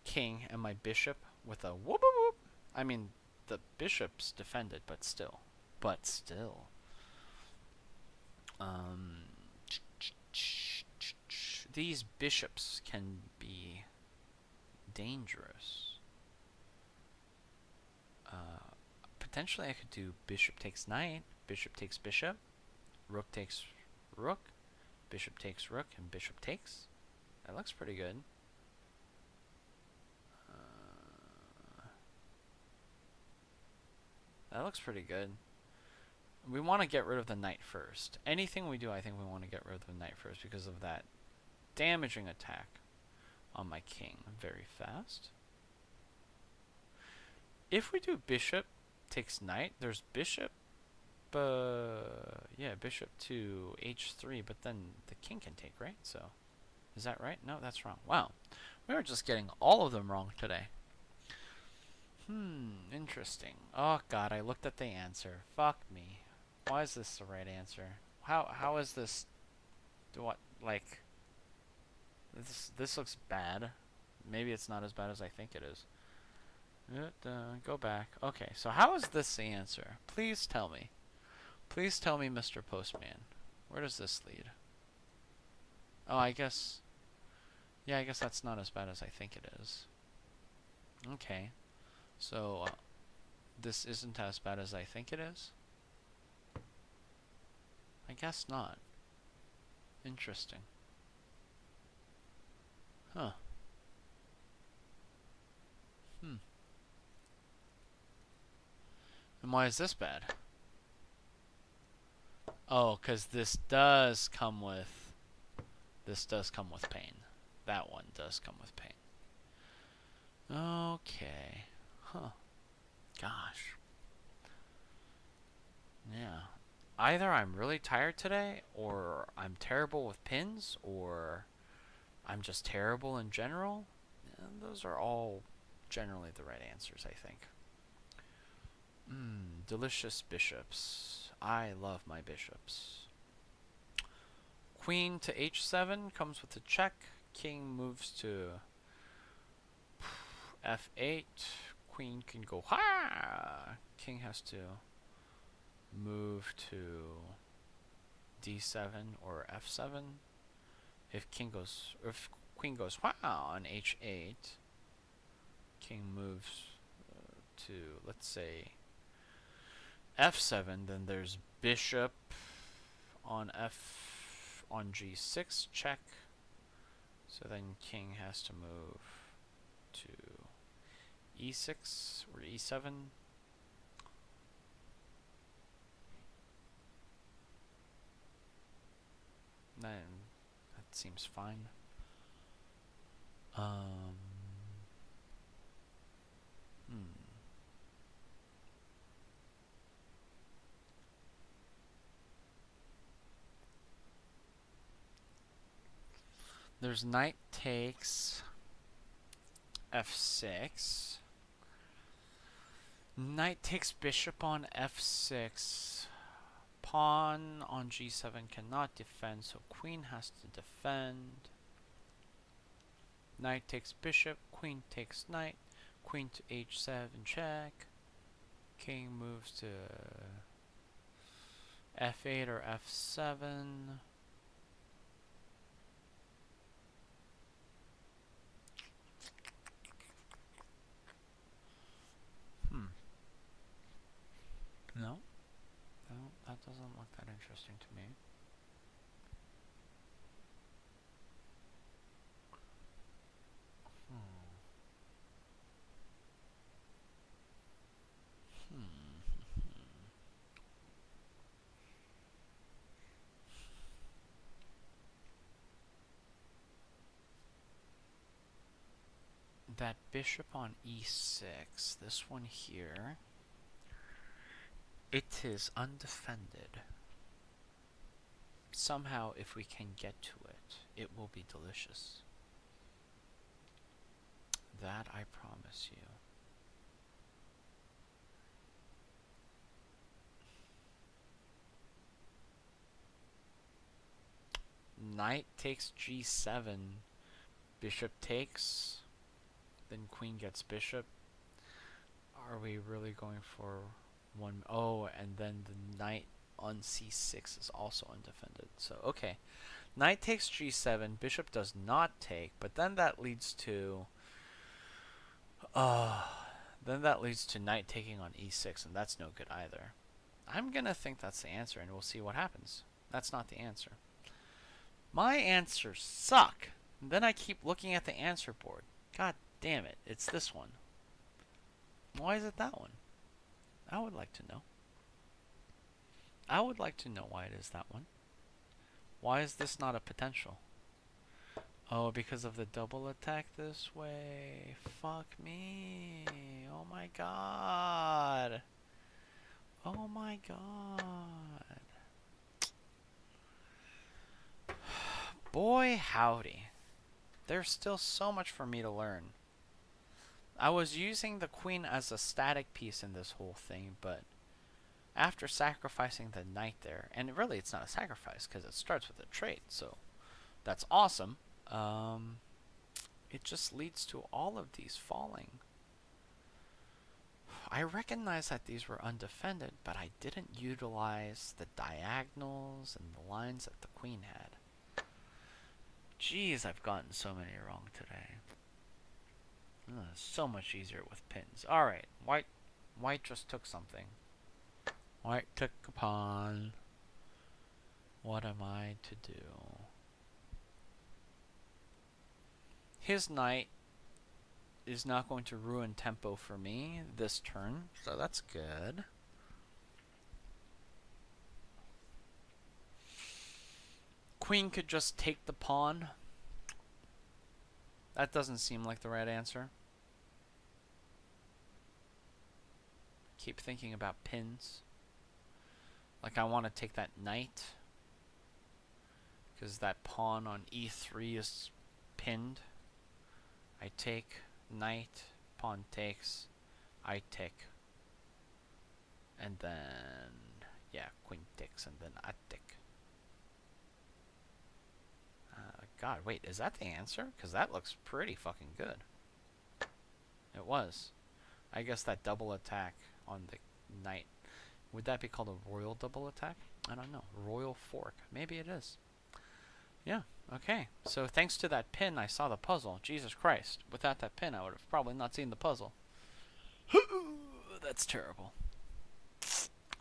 king and my bishop with a whoop whoop whoop. I mean, the bishop's defended, but still. Um, these bishops can be dangerous. Potentially I could do bishop takes knight, bishop takes bishop, rook takes rook, bishop takes rook, and bishop takes. That looks pretty good. That looks pretty good. We want to get rid of the knight first. Anything we do, I think we want to get rid of the knight first because of that damaging attack on my king very fast. If we do bishop takes knight, there's bishop, bishop to h3, but then the king can take, right? So, is that right? No, that's wrong. Wow, we were just getting all of them wrong today. Interesting. Oh god, I looked at the answer. Fuck me. Why is this the right answer? How is this? What, like, this looks bad. Maybe it's not as bad as I think it is. Go back. Okay, so how is this the answer? Please tell me. Please tell me, Mr. Postman. Where does this lead? Oh, I guess... Yeah, I guess that's not as bad as I think it is. Okay. So, this isn't as bad as I think it is? I guess not. Interesting. Huh. And why is this bad? Oh, because this does come with pain. That one does come with pain. Okay. Huh. Gosh. Yeah. Either I'm really tired today, or I'm terrible with pins, or I'm just terrible in general. And those are all generally the right answers, I think. Delicious bishops. I love my bishops. Queen to h7 comes with a check. King moves to f8. Queen can go ha. King has to move to d7 or f7. If queen goes wow on h8, king moves to, let's say, f7. Then there's bishop on g6 check. So then king has to move to e6 or e7. Then that seems fine. There's knight takes f6. Knight takes bishop on f6. Pawn on g7 cannot defend, so queen has to defend. Knight takes bishop, queen takes knight, queen to h7 check. King moves to f8 or f7. No, no, that doesn't look that interesting to me. That bishop on e6, this one here, it is undefended. Somehow, if we can get to it, it will be delicious. That I promise you. Knight takes g7, bishop takes, then queen gets bishop. Are we really going for one? Oh, and then the knight on c6 is also undefended. So, okay. Knight takes g7, bishop does not take, but then that leads to knight taking on e6, and that's no good either. I'm gonna think that's the answer, and we'll see what happens. That's not the answer. My answers suck. And then I keep looking at the answer board. God damn it, it's this one. Why is it that one? I would like to know. I would like to know why it is that one. Why is this not a potential? Oh, because of the double attack this way. Fuck me. Oh my god. Oh my god. Boy, howdy. There's still so much for me to learn. I was using the queen as a static piece in this whole thing, but after sacrificing the knight there, and really it's not a sacrifice because it starts with a trade, so that's awesome. It just leads to all of these falling. I recognize that these were undefended, but I didn't utilize the diagonals and the lines that the queen had. Jeez, I've gotten so many wrong today. So much easier with pins. Alright, white just took something. White took a pawn. What am I to do? His knight is not going to ruin tempo for me this turn, so that's good. Queen could just take the pawn. That doesn't seem like the right answer. Keep thinking about pins. Like I want to take that knight, because that pawn on e3 is pinned. I take, knight, pawn takes, I take. And then, yeah, queen takes, and then I take. God, wait, is that the answer? Because that looks pretty fucking good. It was. I guess that double attack on the knight. Would that be called a royal double attack? I don't know. Royal fork. Maybe it is. Yeah, okay. So thanks to that pin, I saw the puzzle. Jesus Christ. Without that pin, I would have probably not seen the puzzle. That's terrible.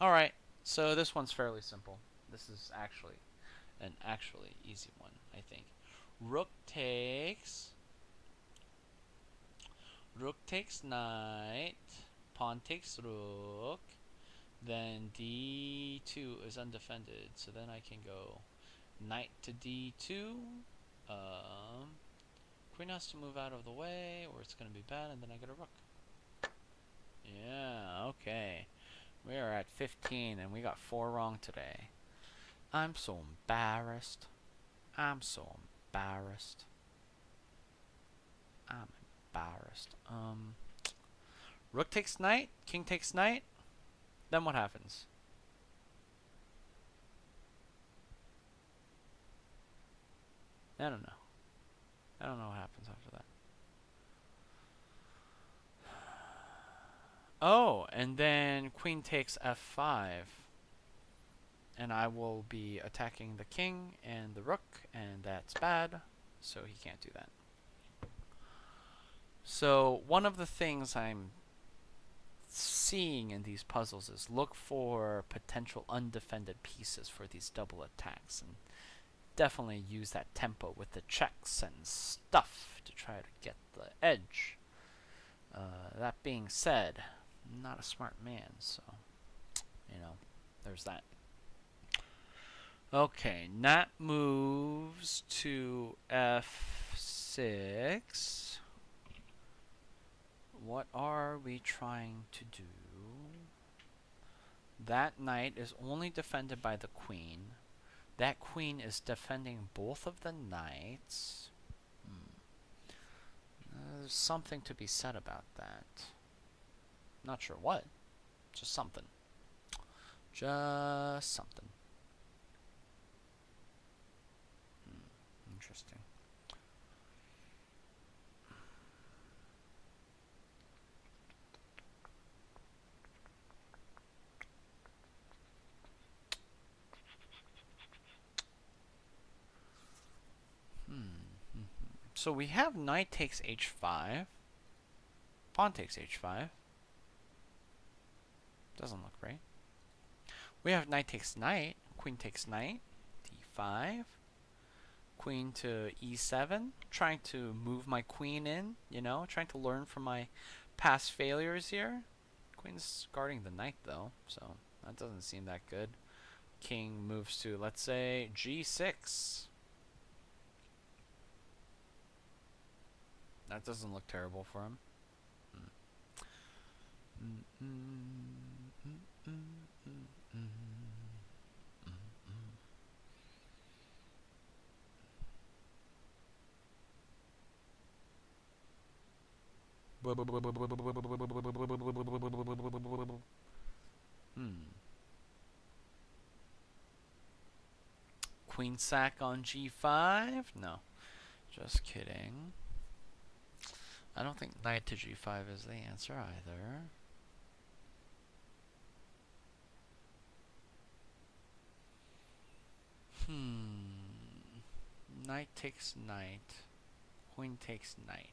Alright, so this one's fairly simple. This is actually an easy one, I think. Rook takes knight, pawn takes rook, then d2 is undefended, so then I can go knight to d2, queen has to move out of the way or it's going to be bad, and then I get a rook. Yeah, okay. We are at 15 and we got 4 wrong today. I'm so embarrassed. I'm so embarrassed. I'm embarrassed. Rook takes knight, king takes knight. Then what happens? I don't know. I don't know what happens after that. Oh, and then queen takes f5. And I will be attacking the king and the rook, and that's bad, so he can't do that. So one of the things I'm seeing in these puzzles is look for potential undefended pieces for these double attacks, and definitely use that tempo with the checks and stuff to try to get the edge. That being said, I'm not a smart man, so, you know, there's that. Okay, Nat moves to f6. What are we trying to do? That knight is only defended by the queen. That queen is defending both of the knights. There's something to be said about that. Not sure what. Just something. Just something. Interesting. So we have knight takes h5. Pawn takes h5. Doesn't look right. We have knight takes knight. Queen takes knight. d5. Queen to e7. Trying to move my queen in, you know, trying to learn from my past failures here. Queen's guarding the knight though, so that doesn't seem that good. King moves to, let's say, g6. That doesn't look terrible for him. Queen sack on g5? No, just kidding. I don't think knight to g5 is the answer either. Knight takes knight. Queen takes knight.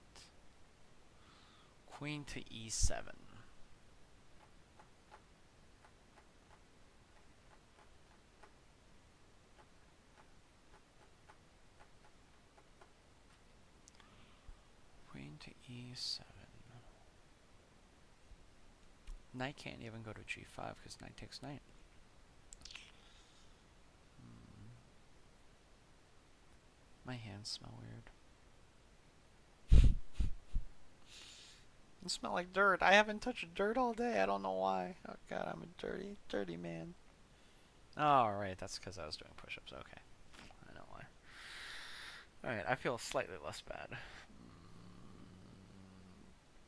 Queen to e7. Queen to e7. Knight can't even go to g5 because knight takes knight. My hands smell weird. They smell like dirt. I haven't touched dirt all day. I don't know why. Oh god, I'm a dirty, dirty man. Alright, that's because I was doing push-ups. Okay. I know why. Alright, I feel slightly less bad.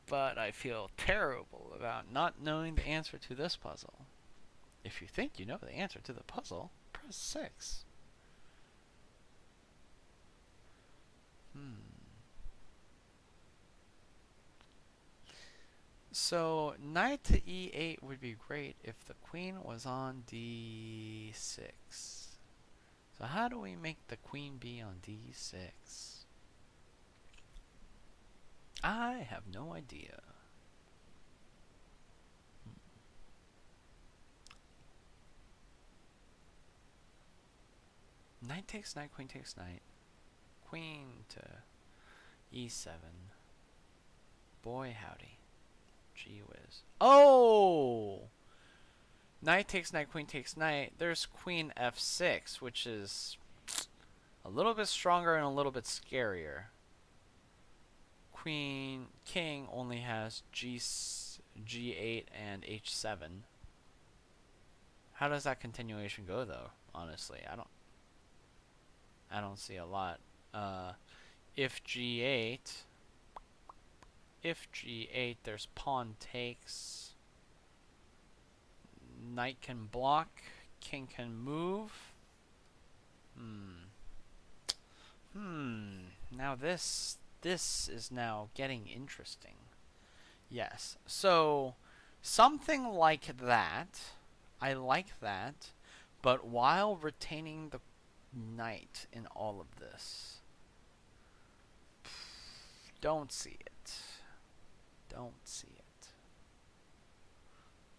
But I feel terrible about not knowing the answer to this puzzle. If you think you know the answer to the puzzle, press 6. So knight to e8 would be great if the queen was on d6. So how do we make the queen be on d6? I have no idea. Knight takes knight, queen takes knight. Queen to e7. Boy howdy. Gee whiz. Oh! Knight takes knight, queen takes knight. There's queen f6, which is a little bit stronger and a little bit scarier. Queen, king only has g8 and h7. How does that continuation go though? Honestly, I don't see a lot. If g8, there's pawn takes. Knight can block. King can move. Now this is now getting interesting. Yes. So something like that. I like that, but while retaining the knight in all of this. Don't see it. Don't see it.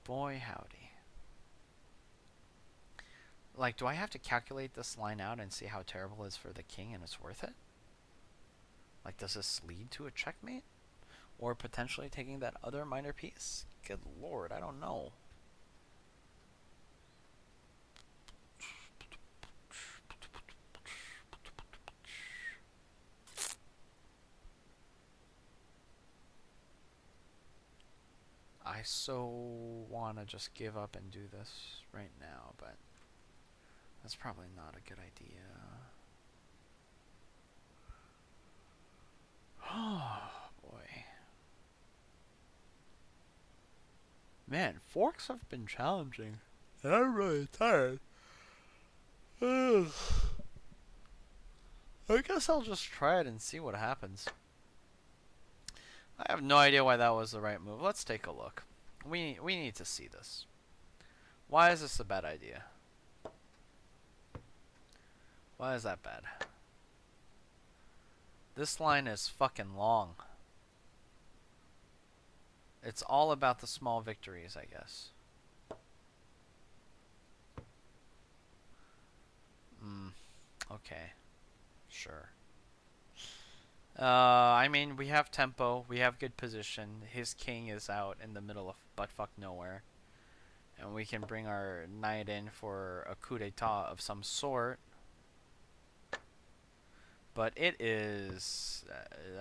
Boy howdy. Like, do I have to calculate this line out and see how terrible it is for the king and it's worth it? Like, does this lead to a checkmate? Or potentially taking that other minor piece? Good lord, I don't know. I so want to just give up and do this right now, but that's probably not a good idea. Oh, boy. Man, forks have been challenging. And I'm really tired. Ugh. I guess I'll just try it and see what happens. I have no idea why that was the right move. Let's take a look. We need to see this. Why is this a bad idea? Why is that bad? This line is fucking long. It's all about the small victories, I guess. Okay. Sure. I mean, we have tempo, we have good position. His king is out in the middle of buttfuck nowhere. And we can bring our knight in for a coup d'etat of some sort. But it is...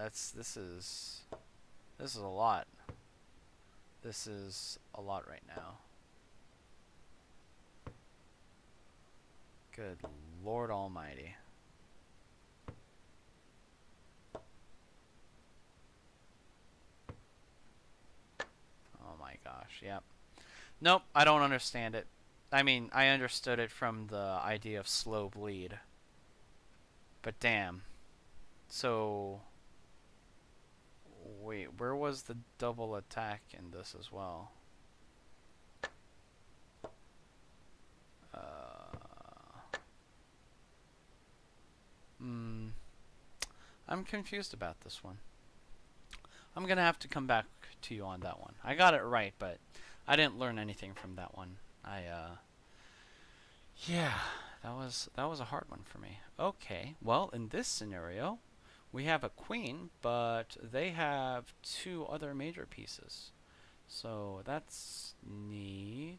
this is a lot. This is a lot right now. Good Lord Almighty. Oh my gosh, yep. Nope, I don't understand it. I mean, I understood it from the idea of slow bleed. But damn. So... Wait, where was the double attack in this as well? I'm confused about this one. I'm gonna have to come back to you on that one. I got it right, but I didn't learn anything from that one. Yeah, that was a hard one for me. Okay, well, in this scenario, we have a queen, but they have two other major pieces. So that's neat.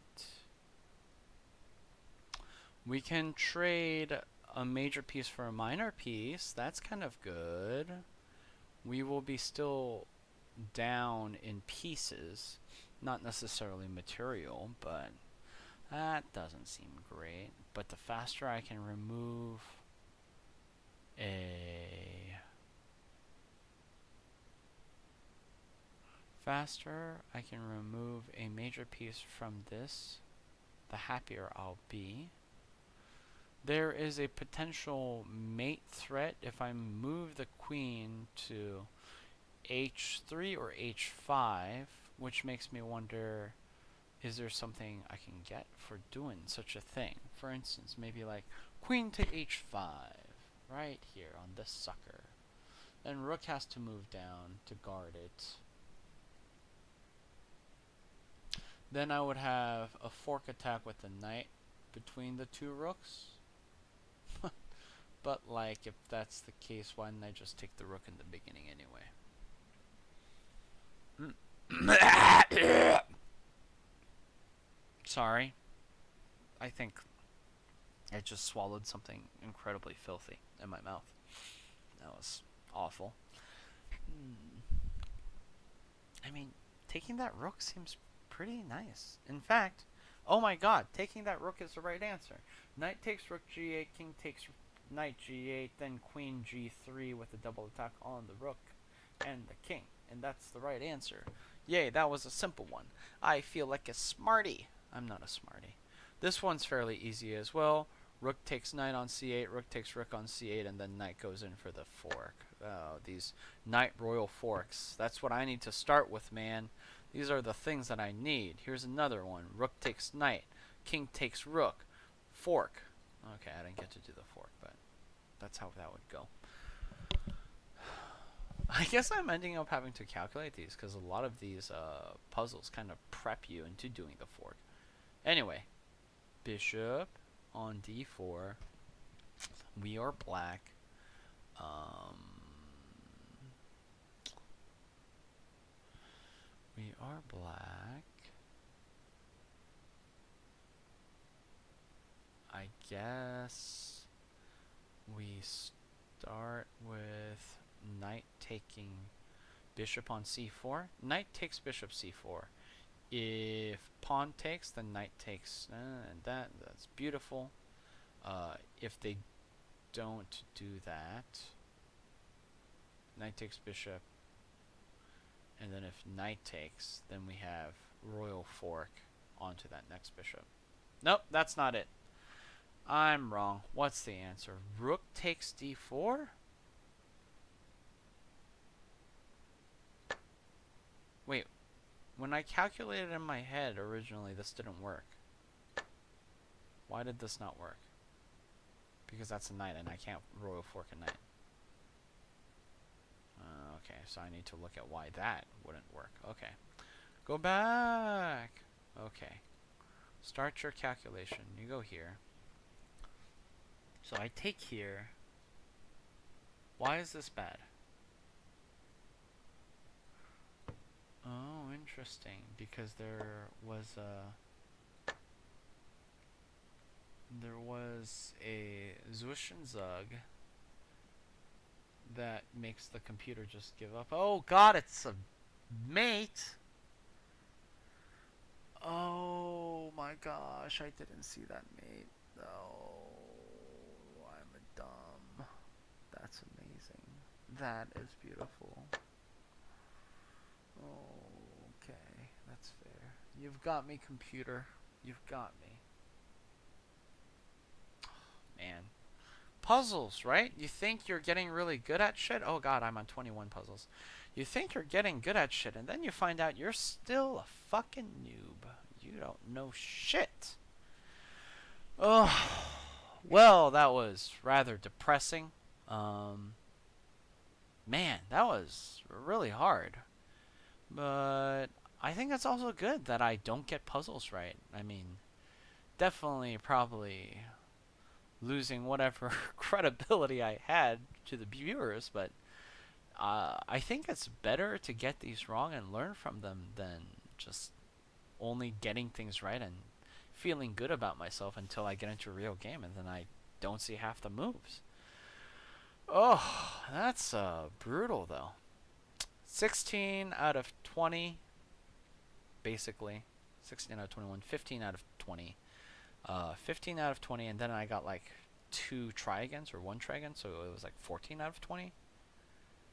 We can trade a major piece for a minor piece. That's kind of good. We will be still down in pieces, not necessarily material, but that doesn't seem great. But the faster I can remove a... faster I can remove a major piece from this, the happier I'll be. There is a potential mate threat if I move the queen to h3 or h5, which makes me wonder, is there something I can get for doing such a thing? For instance, maybe like queen to h5, right here on this sucker. Then rook has to move down to guard it. Then I would have a fork attack with the knight between the two rooks. But like, if that's the case, why didn't I just take the rook in the beginning anyway? Sorry. I think I just swallowed something incredibly filthy in my mouth. That was awful. I mean, taking that rook seems pretty nice. In fact, oh my god, taking that rook is the right answer. Knight takes rook g8, king takes knight g8, then queen g3 with a double attack on the rook and the king. And that's the right answer. Yay, that was a simple one. I feel like a smarty. I'm not a smarty. This one's fairly easy as well. Rook takes knight on c8, rook takes rook on c8, and then knight goes in for the fork. These knight royal forks. That's what I need to start with, man. These are the things that I need. Here's another one. Rook takes knight. King takes rook. Fork. Okay, I didn't get to do the fork, but that's how that would go. I guess I'm ending up having to calculate these because a lot of these puzzles kind of prep you into doing the fork. Anyway, bishop on d4. We are black. We are black. I guess we start with knight taking bishop on c4. Knight takes bishop c4. If pawn takes, then knight takes, and that's beautiful. If they don't do that, knight takes bishop, and then if knight takes, then we have royal fork onto that next bishop. Nope, that's not it. I'm wrong. What's the answer? Rook takes d4? Wait, when I calculated in my head originally, this didn't work. Why did this not work? Because that's a knight and I can't royal fork a knight. Okay, so I need to look at why that wouldn't work. Okay. Go back. Okay. Start your calculation. You go here. So I take here. Why is this bad? Oh, interesting. Because there was a Zwischenzug that makes the computer just give up. Oh god, it's a mate. Oh my gosh, I didn't see that mate. Oh, I'm a dumb. That's amazing. That is beautiful. Oh, okay, that's fair. You've got me, computer. You've got me. Man. Puzzles, right? You think you're getting really good at shit? Oh god, I'm on 21 puzzles. You think you're getting good at shit, and then you find out you're still a fucking noob. You don't know shit. Oh, well, that was rather depressing. Man, that was really hard. But I think it's also good that I don't get puzzles right. I mean, definitely, probably losing whatever credibility I had to the viewers, but I think it's better to get these wrong and learn from them than just only getting things right and feeling good about myself until I get into a real game and then I don't see half the moves. Oh, that's brutal though. 16 out of 20, basically. 16 out of 21, 15 out of 20. 15 out of 20, and then I got like 2 try-agains or 1 try-again, so it was like 14 out of 20.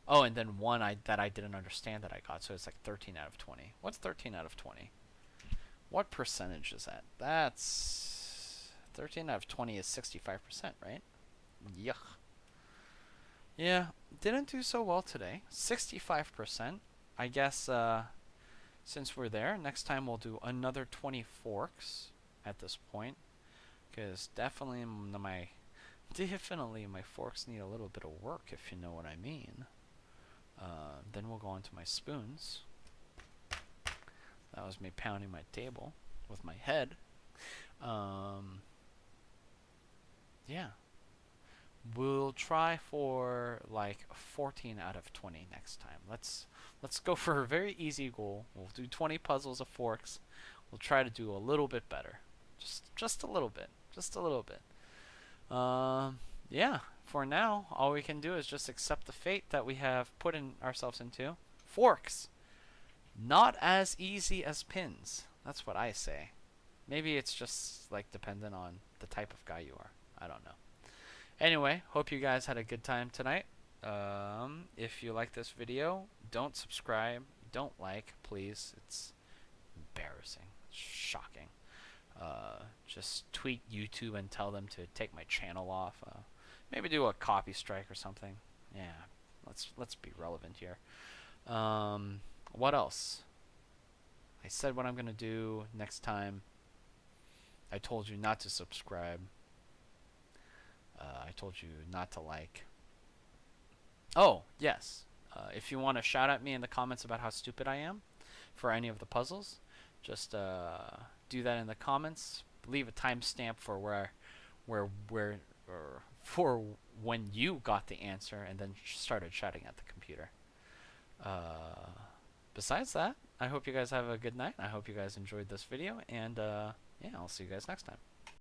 Oh, and then one that I didn't understand that I got, so it's like 13 out of 20. What's 13 out of 20? What percentage is that? That's 13 out of 20 is 65%, right? Yuck. Yeah, didn't do so well today. 65%. I guess since we're there, next time we'll do another 20 forks at this point, because definitely my forks need a little bit of work, if you know what I mean. Then we'll go on to my spoons. That was me pounding my table with my head. Yeah. We'll try for like 14 out of 20 next time. Let's go for a very easy goal. We'll do 20 puzzles of forks. We'll try to do a little bit better. Just a little bit. Just a little bit. Yeah. For now, all we can do is just accept the fate that we have put ourselves into. Forks. Not as easy as pins. That's what I say. Maybe it's just like dependent on the type of guy you are. I don't know. Anyway, hope you guys had a good time tonight. If you like this video, don't subscribe, don't like, please. It's embarrassing. It's shocking. just tweet YouTube and tell them to take my channel off. Maybe do a copy strike or something. Yeah, let's be relevant here. What else? I said what I'm gonna do next time. I told you not to subscribe. I told you not to like. Oh, yes. If you want to shout at me in the comments about how stupid I am for any of the puzzles, just do that in the comments. Leave a timestamp for where, or for when you got the answer, and then started shouting at the computer. Besides that, I hope you guys have a good night. I hope you guys enjoyed this video, and yeah, I'll see you guys next time.